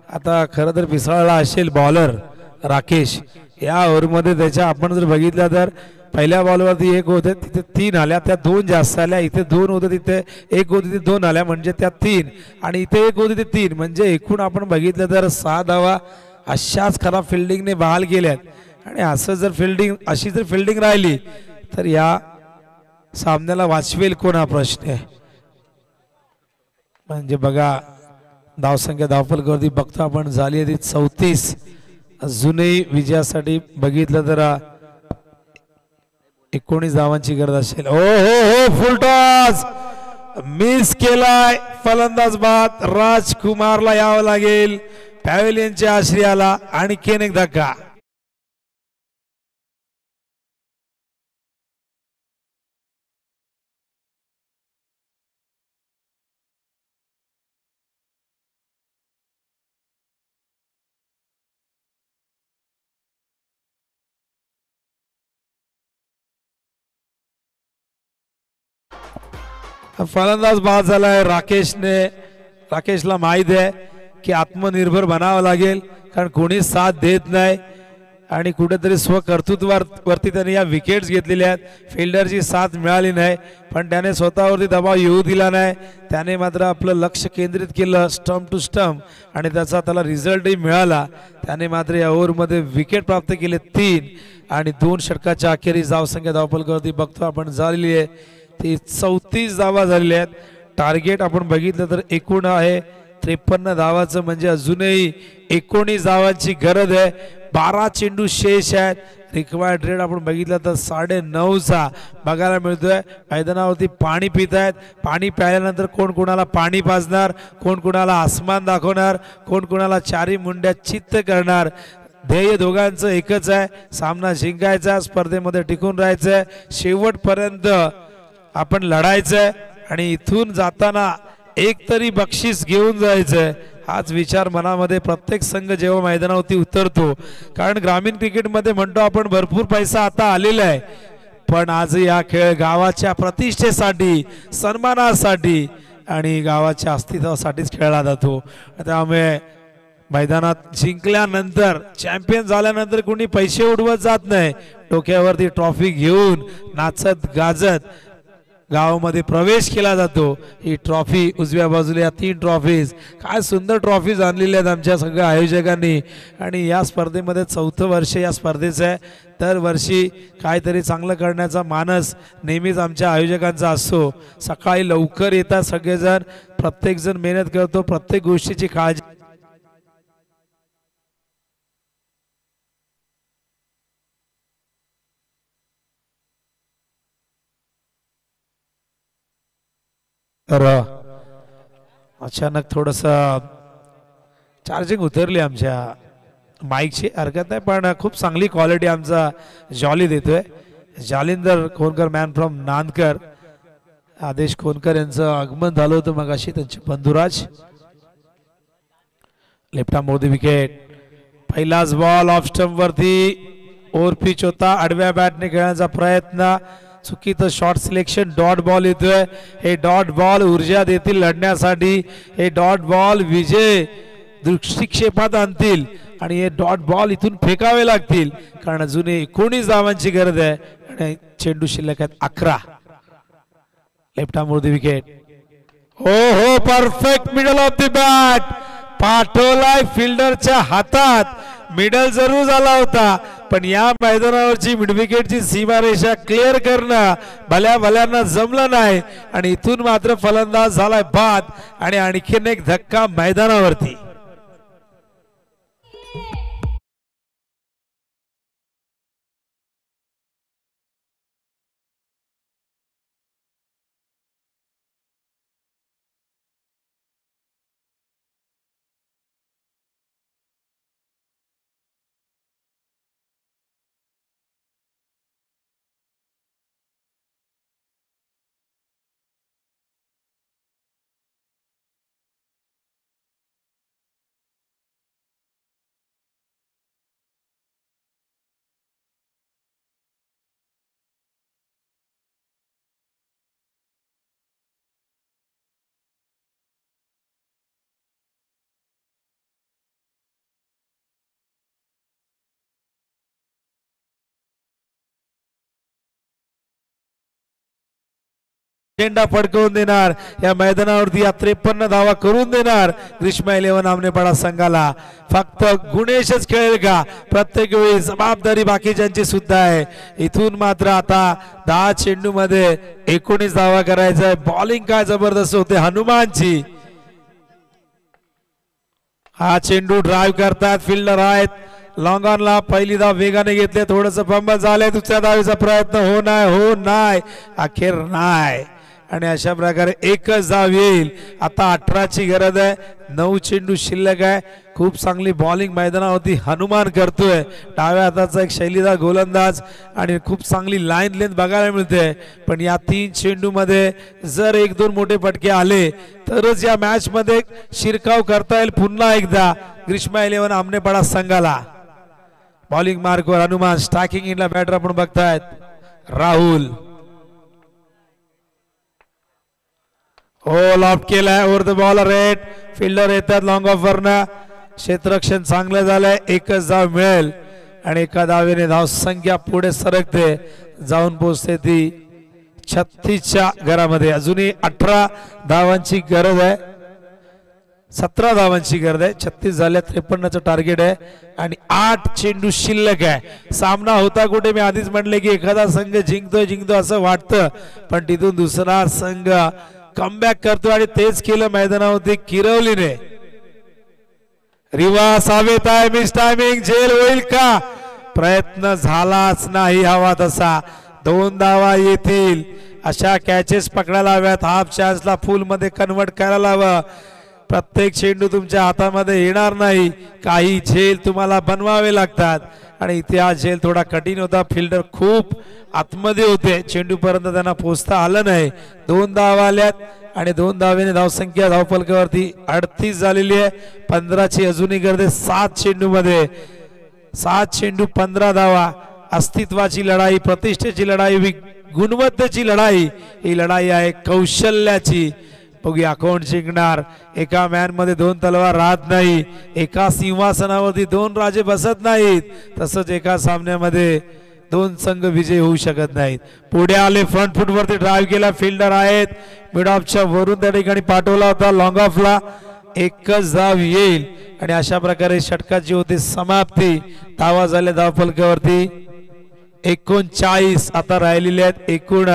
आता खरं तर पिसाळला असेल बॉलर राकेश या ओव्हरमध्ये. त्याच्या आपण जर बघितलं तर पहिल्या बॉलवरती 1 होते तिथे 3 आल्या, त्या 2 जास्त आल्या. इथे 2 होते तिथे 1 होती तिथे 2 आल्या, म्हणजे त्या 3 आणि इथे 1 होती तिथे 3, म्हणजे एकूण आपण बघितलं तर 6 धावा अशाच खराब फिल्डिंगने बहाल केल्यात. आणि असं जर फिल्डिंग अशी जर फिल्डिंग राहिली तर या सामन्याला वाचवेल कोण हा प्रश्न आहे. म्हणजे बघा धावसंख्या धावफलकावरती बघतो आपण झाली आहे ती 34. अजूनही विजयासाठी बघितलं तर 19 धावांची गरज असेल. ओ हो हो फुल टॉस मिस केलाय फलंदाज बाद. राजकुमारला यावं लागेल पॅव्हेलियनच्या आश्रयाला. आणखीन एक धक्का. फलंदाज बाद झालाय राकेशने. राकेशला माहित आहे की आत्मनिर्भर बनावं लागेल, कारण कोणी साथ देत नाही आणि कुठेतरी स्वकर्तृत्वावरती त्याने या विकेट्स घेतलेल्या आहेत. फिल्डरची साथ मिळाली नाही, पण त्याने स्वतःवरती दबाव येऊ दिला नाही. त्याने मात्र आपलं लक्ष केंद्रित केलं स्टंप टू स्टंप आणि त्याला रिझल्टही मिळाला. त्याने मात्र या ओव्हरमध्ये विकेट प्राप्त केले 3 आणि 2 षटकाच्या अखेरीस धावसंख्या धावफलकावरती बघतो आपण झालेली आहे ती 34 धावा झालेल्या आहेत. टार्गेट आपण बघितलं तर एकूण आहे 53 धावाचं, म्हणजे अजूनही 19 धावांची गरज आहे. 12 चेंडू शेष आहेत. रिक्वायर्ड रेट आपण बघितलं तर 9.5चा बघायला मिळतोय. मैदानावरती पाणी पित आहेत. पाणी प्यायल्यानंतर कोण कोणाला पाणी पाजणार, कोण कोणाला आसमान दाखवणार, कोण कोणाला चारी मुंड्या चित्त करणार. ध्येय दोघांचं एकच आहे, सामना जिंकायचा, स्पर्धेमध्ये टिकून राहायचंय, शेवटपर्यंत आपण लढायचंय आणि इथून जाताना एक तरी बक्षीस घेऊन जायचंय. हाच विचार मनामध्ये प्रत्येक संघ जेव्हा मैदानावरती उतरतो, कारण ग्रामीण क्रिकेटमध्ये म्हणतो आपण भरपूर पैसा आता आलेला आहे, पण आज हा खेळ गावाच्या प्रतिष्ठेसाठी, सन्मानासाठी आणि गावाच्या अस्तित्वासाठीच खेळला जातो. त्यामुळे मैदानात जिंकल्यानंतर, चॅम्पियन झाल्यानंतर कोणी पैसे उडवत जात नाही. डोक्यावरती ट्रॉफी घेऊन नाचत गाजत गावामध्ये प्रवेश केला जातो. ही ट्रॉफी उजव्या बाजूला 3 ट्रॉफीज, काय सुंदर ट्रॉफीज आणलेल्या आहेत आमच्या सगळ्या आयोजकांनी. आणि या स्पर्धेमध्ये 4थं वर्ष या स्पर्धेचं आहे. दरवर्षी काहीतरी चांगलं करण्याचा मानस नेहमीच आमच्या आयोजकांचा असतो. सकाळी लवकर येतात सगळेजण, प्रत्येकजण मेहनत करतो, प्रत्येक गोष्टीची काळजी. तर अचानक थोडस चार्जिंग उतरली आमच्या माईकची, हरकत नाही, पण खूप चांगली क्वालिटी आमचा जॉली देतोय. जालिंदर खोनकर मॅन फ्रॉम नांदकर, आदेश खोनकर यांचं आगमन झालं होतं मगाशी, त्यांचे Bandhuraj. Left arm Modi wicket. पहिलाच बॉल ऑफ स्टंप वरती ओव्हर पिच होता, आडव्या बॅटने खेळण्याचा प्रयत्न, चुकीचं शॉट सिलेक्शन. डॉट बॉल येतोय. हे डॉट बॉल ऊर्जा देतील लढण्यासाठी. हे डॉट बॉल विजय दृष्टिक्षेपात आणतील आणि हे डॉट बॉल इथून फेकावे लागतील, कारण अजूनही 19 धावांची गरज आहे आणि चेंडू शिल्लक आहेत 11. Left arm Modi wicket. हो perfect middle of the bat, पाठवलाय फिल्डरच्या हातात. मिडल जरूर झाला होता, पण या मैदानावरची मिडविकेटची सीमारेषा क्लिअर करणं भल्या भल्यांना जमलं नाही आणि इथून मात्र फलंदाज झालाय बाद आणि आणखीन एक धक्का मैदानावरती. झेंडा फडकवून देणार या मैदानावरती, या 53 धावा करून देणार ग्रीष्मा 11 आमनेपाडा संघाला. फक्त गुणेशच खेळेल का? प्रत्येक वेळी जबाबदारी बाकीच्यांची सुद्धा आहे. इथून मात्र आता 10 चेंडू मध्ये 19 धावा करायचा आहे. बॉलिंग काय जबरदस्त होते हनुमानची. हा चेंडू ड्राईव्ह करतात, फिल्डर आहेत. लॉंग ऑनला पहिली धाव वेगाने घेतले, थोडस फंबल झालंय. दुसऱ्या धावेचा प्रयत्न हो नाही अखेर नाही आणि अशा प्रकारे एकच धाव येईल. आता 18ची गरज आहे, 9 चेंडू शिल्लक आहे. खूप चांगली बॉलिंग मैदानावरती हनुमान करतोय. डाव्या हाताचा एक शैलीदार गोलंदाज आणि खूप चांगली लाईन लेंथ बघायला मिळते. पण या 3 चेंडू मध्ये जर 1-2 मोठे फटके आले तरच या मॅच मध्ये शिरकाव करता येईल पुन्हा एकदा ग्रीष्मा 11 आमनेपाडा संघाला. बॉलिंग मार्कवर हनुमान, स्ट्रायकिंग इनला बॅटर आपण बघतायत राहुल. हो लॉफ्ट केलाय over the ball rate. Fielder येतात लॉंग ऑफ वरनं. क्षेत्ररक्षण चांगलं झालंय, एकच धाव मिळेल आणि एका धावेने धाव संख्या पुढे सरकते, जाऊन पोहोचते ती 36च्या घरामध्ये. अजूनही 18 धावांची गरज आहे, 17 धावांची गरज आहे. 36 झाल्या, 53चं टार्गेट आहे आणि 8 चेंडू शिल्लक आहे. सामना होता कुठे? मी आधीच म्हटले की एखादा संघ जिंकतो असं वाटतं, पण तिथून दुसरा संघ कमबॅक करतो आणि तेच केलं मैदानावरती किरवलीने. रिवास हवेत आहे, मिस टायमिंग, झेल होईल का? प्रयत्न झालाच नाही हवा तसा. 2 धावा येतील, अशा कॅचेस पकडायला हव्यात. हाफ चान्सला फुल मध्ये कन्वर्ट करायला हवं. प्रत्येक चेंडू तुमच्या हातामध्ये येणार नाही, काही झेल तुम्हाला बनवावे लागतात आणि इथे हा झेल थोडा कठीण होता. फिल्डर खूप आतमध्ये होते, चेंडू पर्यंत त्यांना पोहोचता आलं नाही. 2 धावा आल्यात आणि 2 धावेने धावसंख्या धावफलकावरती 38 झालेली आहे. 15ची अजूनही गरज आहे. 7 चेंडू मध्ये 7 चेंडू 15 धावा. अस्तित्वाची लढाई, प्रतिष्ठेची लढाई, गुणवत्तेची लढाई. ही लढाई आहे कौशल्याची. बघूया कोण जिंकणार. एका मॅन मध्ये 2 तलवार राहत नाही, एका सिंहासनावरती 2 राजे बसत नाहीत. तसंच एका सामन्यामध्ये 2 संघ विजय होऊ शकत नाहीत. पुढे आले, फ्रंट फुट वरती ड्राईव्ह केला, फिल्डर आहेत. मिड ऑफच्या वरून त्या ठिकाणी पाठवला होता लॉंग ऑफला. एकच धाव येईल आणि अशा प्रकारे षटकाची होती समाप्ती. धावा झाल्या धावफलकावरती 39 आता राहिलेले आहेत. एकूण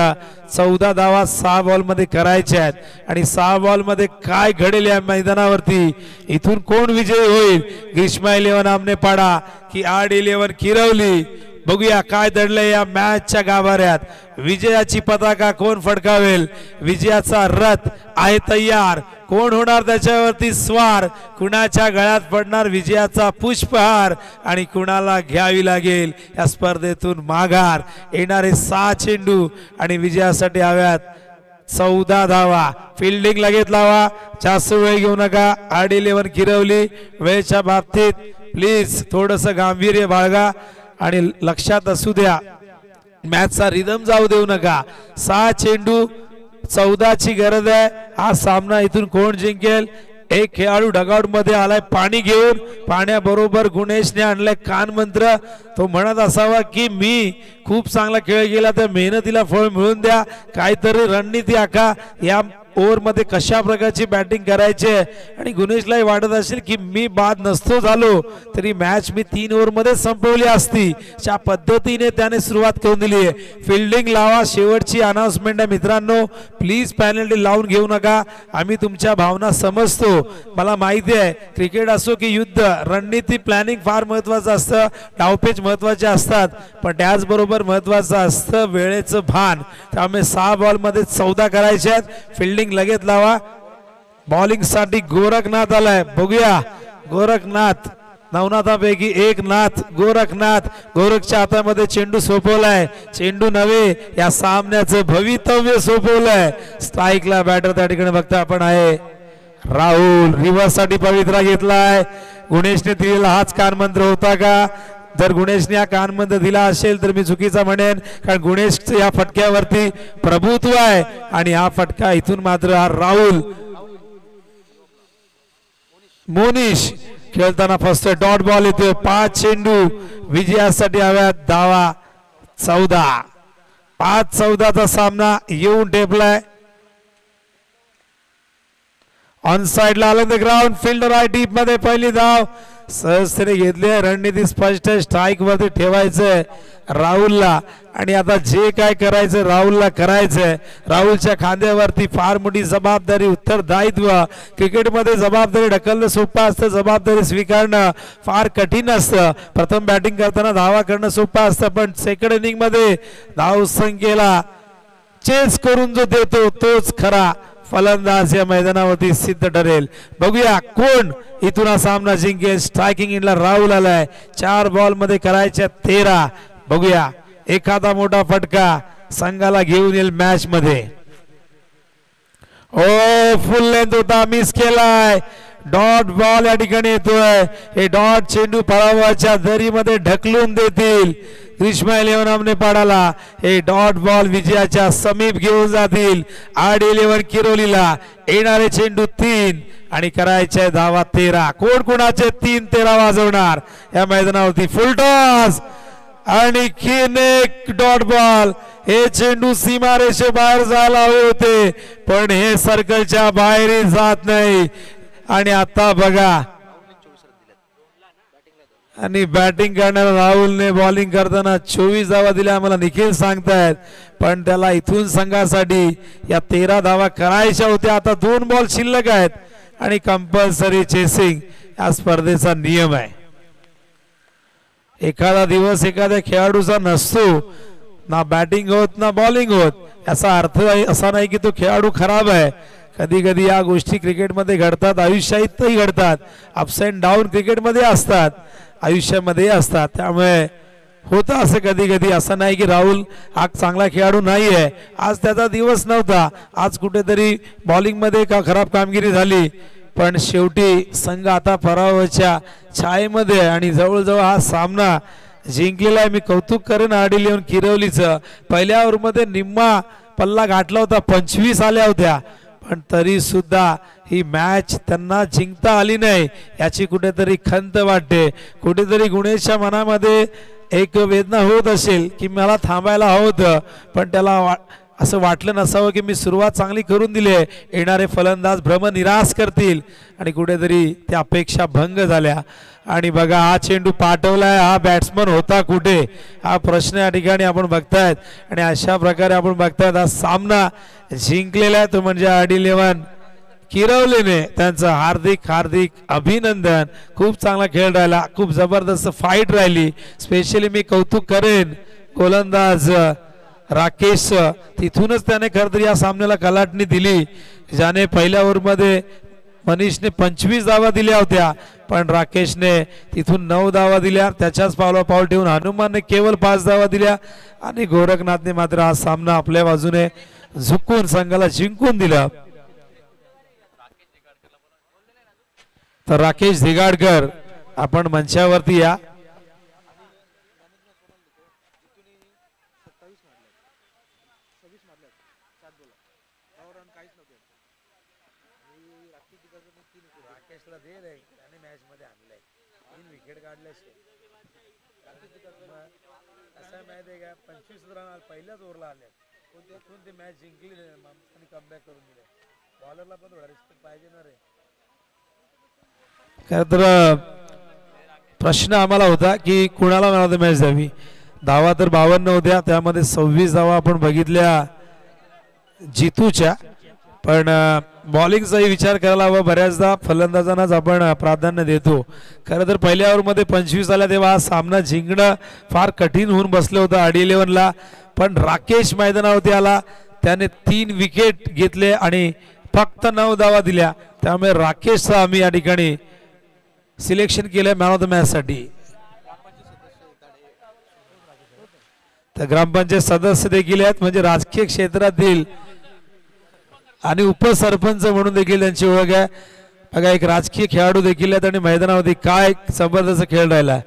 14 धावा 6 बॉल मध्ये करायच्या आहेत आणि 6 बॉल मध्ये काय घडेल या मैदानावरती, इथून कोण विजयी होईल? ग्रीष्मा 11 आमनेपाडा की आड 11 किरवली? बघूया काय दडलंय या मॅचच्या गाभाऱ्यात. विजयाची पताका कोण फडकावेल, विजयाचा रथ आहे तयार, कोण होणार त्याच्यावरती स्वार, कुणाच्या गळ्यात पडणार विजयाचा पुष्पहार आणि कुणाला घ्यावी लागेल या स्पर्धेतून माघार. येणारे 6 चेंडू आणि विजयासाठी हव्यात 14 धावा. फिल्डिंग लगेच लावा, जास्त वेळ घेऊ नका. RD11 किरवली, वेळेच्या बाबतीत प्लीज थोडस गांभीर्य बाळगा आणि लक्षात असू द्या मॅचचा रिदम जाऊ देऊ नका. 6 चेंडू 14 ची गरज आहे. हा सामना इथून कोण जिंकेल. एक खेळाडू डगआउट मध्ये आलाय पाणी घेऊन, पाण्याबरोबर गुणेशने आणलाय कान मंत्र. तो म्हणत असावा की मी खूप चांगला खेळ केला तर मेहनतीला फळ मिळून द्या, काहीतरी रणनीती आखा या ओव्हर मध्ये कशा प्रकारची बॅटिंग करायची. आणि गुणेशलाही वाटत असेल की मी बाद नसतो झालो तरी मॅच मी 3 ओव्हर मध्ये संपवली असती. त्या पद्धतीने त्याने सुरुवात करून दिली आहे. फिल्डिंग लावा, शेवटची अनाउन्समेंट आहे मित्रांनो. प्लीज पॅनल्टी लावून घेऊ नका, आम्ही तुमच्या भावना समजतो. मला माहिती आहे क्रिकेट असो की युद्ध, रणनीती प्लॅनिंग फार महत्वाचं असतं, डावपेच महत्वाचे असतात, पण त्याचबरोबर महत्वाचं असतं वेळेचं भान. त्यामुळे 6 बॉल मध्ये 14 करायचे आहेत. फिल्डिंग लगेच लावा. बॉलिंग साठी गोरखनाथ आलाय. बघूया गोरखनाथ, नवनाथापैकी एक नाथ गोरखनाथ. गोरखच्या हातामध्ये चेंडू सोपवलाय, चेंडू नव्हे या सामन्याचं भवितव्य सोपवलंय. स्ट्राईकला बॅटर त्या ठिकाणी बघता आपण आहे राहुल. रिव्हर्स साठी पवित्रा घेतलाय. गुणेशने दिलेला हाच कान मंत्र होता का. जर गुणेशने हा कान मंत्र दिला असेल तर मी चुकीचा म्हणेन, कारण गुणेश या फटक्यावरती प्रभुत्व आहे आणि हा फटका इथून मात्र हा राहुल मोनिश खेळताना फर्स्ट डॉट बॉल येतोय. 5 चेंडू विजयासाठी हव्यात धावा 14. 5-14 सामना येऊन टेपलाय. ऑन साइड ला अलग द ग्राउंड, फिल्डर आहे डीप मध्ये. पहिली धाव सहजतेने घेतली. रणनीती स्पष्ट आहे, स्ट्राईक वरती ठेवायचंय राहुलला आणि आता जे काय करायचं राहुलला करायचंय. राहुलच्या खांद्यावरती फार मोठी जबाबदारी, उत्तरदायित्व. क्रिकेटमध्ये जबाबदारी ढकलणं सोपं असतं, जबाबदारी स्वीकारणं फार कठीण असतं. प्रथम बॅटिंग करताना धावा करणं सोपं असतं, पण सेकंड इनिंग मध्ये धाव संख्येला चेस करून जो देतो तोच खरा फलंदाज या मैदानावरती सिद्ध ठरेल. बघूया कोण इथून हा सामना जिंकेल. स्ट्रायकिंग इनला राहुल आलाय. 4 बॉल मध्ये करायच्या 13. बघूया एखादा मोठा फटका संघाला घेऊन येईल मॅच मध्ये. ओ फुल लेंथ होता, मिस केलाय. डॉट बॉल या ठिकाणी येतोय. हे डॉट चेंडू पराभवाच्या दरीमध्ये ढकलून देतील. ग्रीष्मा 11 आमने पाडाला. हे डॉट बॉल विजयाच्या समीप घेऊन जातील. RD11 किरोलीला. येणारे चेंडू 3 आणि करायचे धावा 13. कोण कोणाचे 3-13 वाजवणार या मैदानावरती. फुल टॉस आणि एक डॉट बॉल. हे चेंडू सीमारेषे बाहेर जायला हवे होते, पण हे सर्कलच्या बाहेर जात नाही. आणि आता बघा आणि बॅटिंग करणाऱ्या राहुलने बॉलिंग करताना 24 धावा दिल्या आम्हाला निखिल सांगतायत, पण त्याला इथून संघासाठी या 13 धावा करायच्या होत्या. आता 2 बॉल शिल्लक आहेत आणि कंपल्सरी चेसिंग या स्पर्धेचा नियम आहे. एखादा दिवस एखाद्या खेळाडूचा नसतो, ना बॅटिंग होत ना बॉलिंग होत. याचा अर्थ असा नाही की तो खेळाडू खराब आहे. कधी कधी या गोष्टी क्रिकेटमध्ये घडतात, आयुष्यातही घडतात. अप्स अँड डाऊन क्रिकेटमध्ये असतात, आयुष्यामध्ये असतात. त्यामुळे होतं असं कधी कधी. असं नाही की राहुल हा चांगला खेळाडू नाही आहे, आज त्याचा दिवस नव्हता, आज कुठेतरी बॉलिंग मध्ये का खराब कामगिरी झाली, पण शेवटी संघ आता पराभवाच्या छायेमध्ये आणि जवळजवळ हा सामना जिंकलेला आहे. मी कौतुक करेन RD11 किरवलीचं. पहिल्या ओव्हरमध्ये निम्मा पल्ला गाठला होता, 25 आल्या होत्या, पण तरी सुद्धा ही मॅच त्यांना जिंकता आली नाही. याची कुठेतरी खंत वाटते. कुठेतरी गुणेशच्या मनामध्ये एक वेदना होत असेल की मला थांबायला हवं होतं, पण त्याला असं वाटलं नसावं की मी सुरुवात चांगली करून दिली आहे, येणारे फलंदाज भ्रमनिराश करतील, आणि कुठेतरी त्या अपेक्षा भंग झाल्या. आणि बघा हा चेंडू पाठवलाय, हा बॅट्समन होता कुठे, हा प्रश्न या ठिकाणी आपण बघतायत. आणि अशा प्रकारे आपण बघतायत हा सामना जिंकलेला आहे तो म्हणजे RD11 किरवलीने त्यांचं हार्दिक हार्दिक अभिनंदन. खूप चांगला खेळ राहिला, खूप जबरदस्त फाईट राहिली. स्पेशली मी कौतुक करेन गोलंदाज राकेश, तिथूनच त्याने खरं तर या सामन्याला कलाटणी दिली. ज्याने पहिल्या ओव्हरमध्ये मनीषने 25 धावा दिल्या होत्या, पण राकेशने तिथून 9 धावा दिल्या. त्याच्याच पावला पाऊल ठेवून हनुमानने केवळ 5 धावा दिल्या आणि गोरखनाथने मात्र हा सामना आपल्या बाजूने झुकून संघाला जिंकून दिला. तर राकेश धिगाडकर आपण मंचावरती या. पहिल्याच ओव्हरला आले ते मॅच जिंकली आणि कमबॅक करून दिले. बॉलरला पण थोडा रिस्पेक्ट पाहिजे ना रे. खरं तर प्रश्न आम्हाला होता की कुणाला मॅन ऑफ द मॅच द्यावी. धावा तर 52 होत्या, त्यामध्ये 26 धावा आपण बघितल्या जितूच्या, पण बॉलिंगचाही विचार करायला हवा. बऱ्याचदा फलंदाजांनाच आपण प्राधान्य देतो. खरं तर पहिल्या ओव्हरमध्ये 25 आल्या तेव्हा हा सामना जिंकणं फार कठीण होऊन बसलं होतं RD11ला, पण राकेश मैदानावरती आला, त्याने 3 विकेट घेतले आणि फक्त 9 धावा दिल्या. त्यामुळे राकेशचं आम्ही या ठिकाणी सिलेक्शन केलं मॅन ऑफ द मॅच साठी. तर ग्रामपंचायत सदस्य देखील आहेत, म्हणजे राजकीय क्षेत्रातील आणि उपसरपंच म्हणून देखील त्यांची ओळख आहे. बघा एक राजकीय खेळाडू देखील आहेत आणि मैदानावरती काय जबरदस्त खेळ राहिला.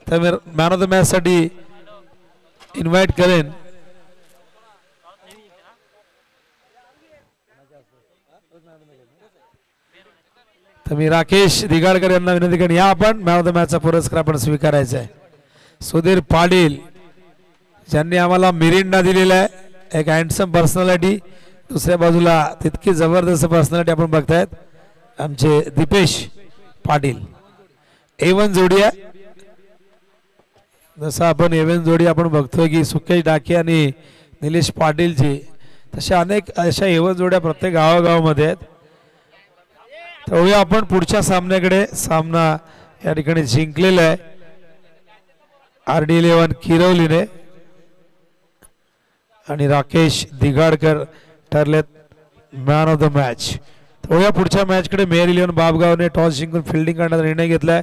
तर मी मॅन ऑफ द मॅच साठी इन्व्हाइट करेन तर मी राकेश धिगाडकर यांना विनंती करेन, या आपण मॅन ऑफ द मॅचचा पुरस्कार आपण स्वीकारायचा आहे. सुधीर पाटील ज्यांनी आम्हाला मिरिंडा दिलेला आहे, एक हँडसम पर्सनॅलिटी. दुसऱ्या बाजूला तितकी जबरदस्त पर्सनॅलिटी आपण बघतायत आमचे दीपेश पाटील. A1 जोडी आहे, जसं आपण A1 जोडी आपण बघतोय की सुकेश डाके आणि निलेश पाटीलची, तशा अनेक अशा A1 जोड्या प्रत्येक गावागावामध्ये आहेत. तर आपण पुढच्या सामन्याकडे. सामना या ठिकाणी जिंकलेला आहे RD11 किरवलीने आणि राकेश धिगाडकर ठरलेत मॅन ऑफ द मॅच. तर पुढच्या मॅचकडे मेयर इलेव्हन बाबगावने टॉस जिंकून फिल्डिंग करण्याचा निर्णय घेतलाय.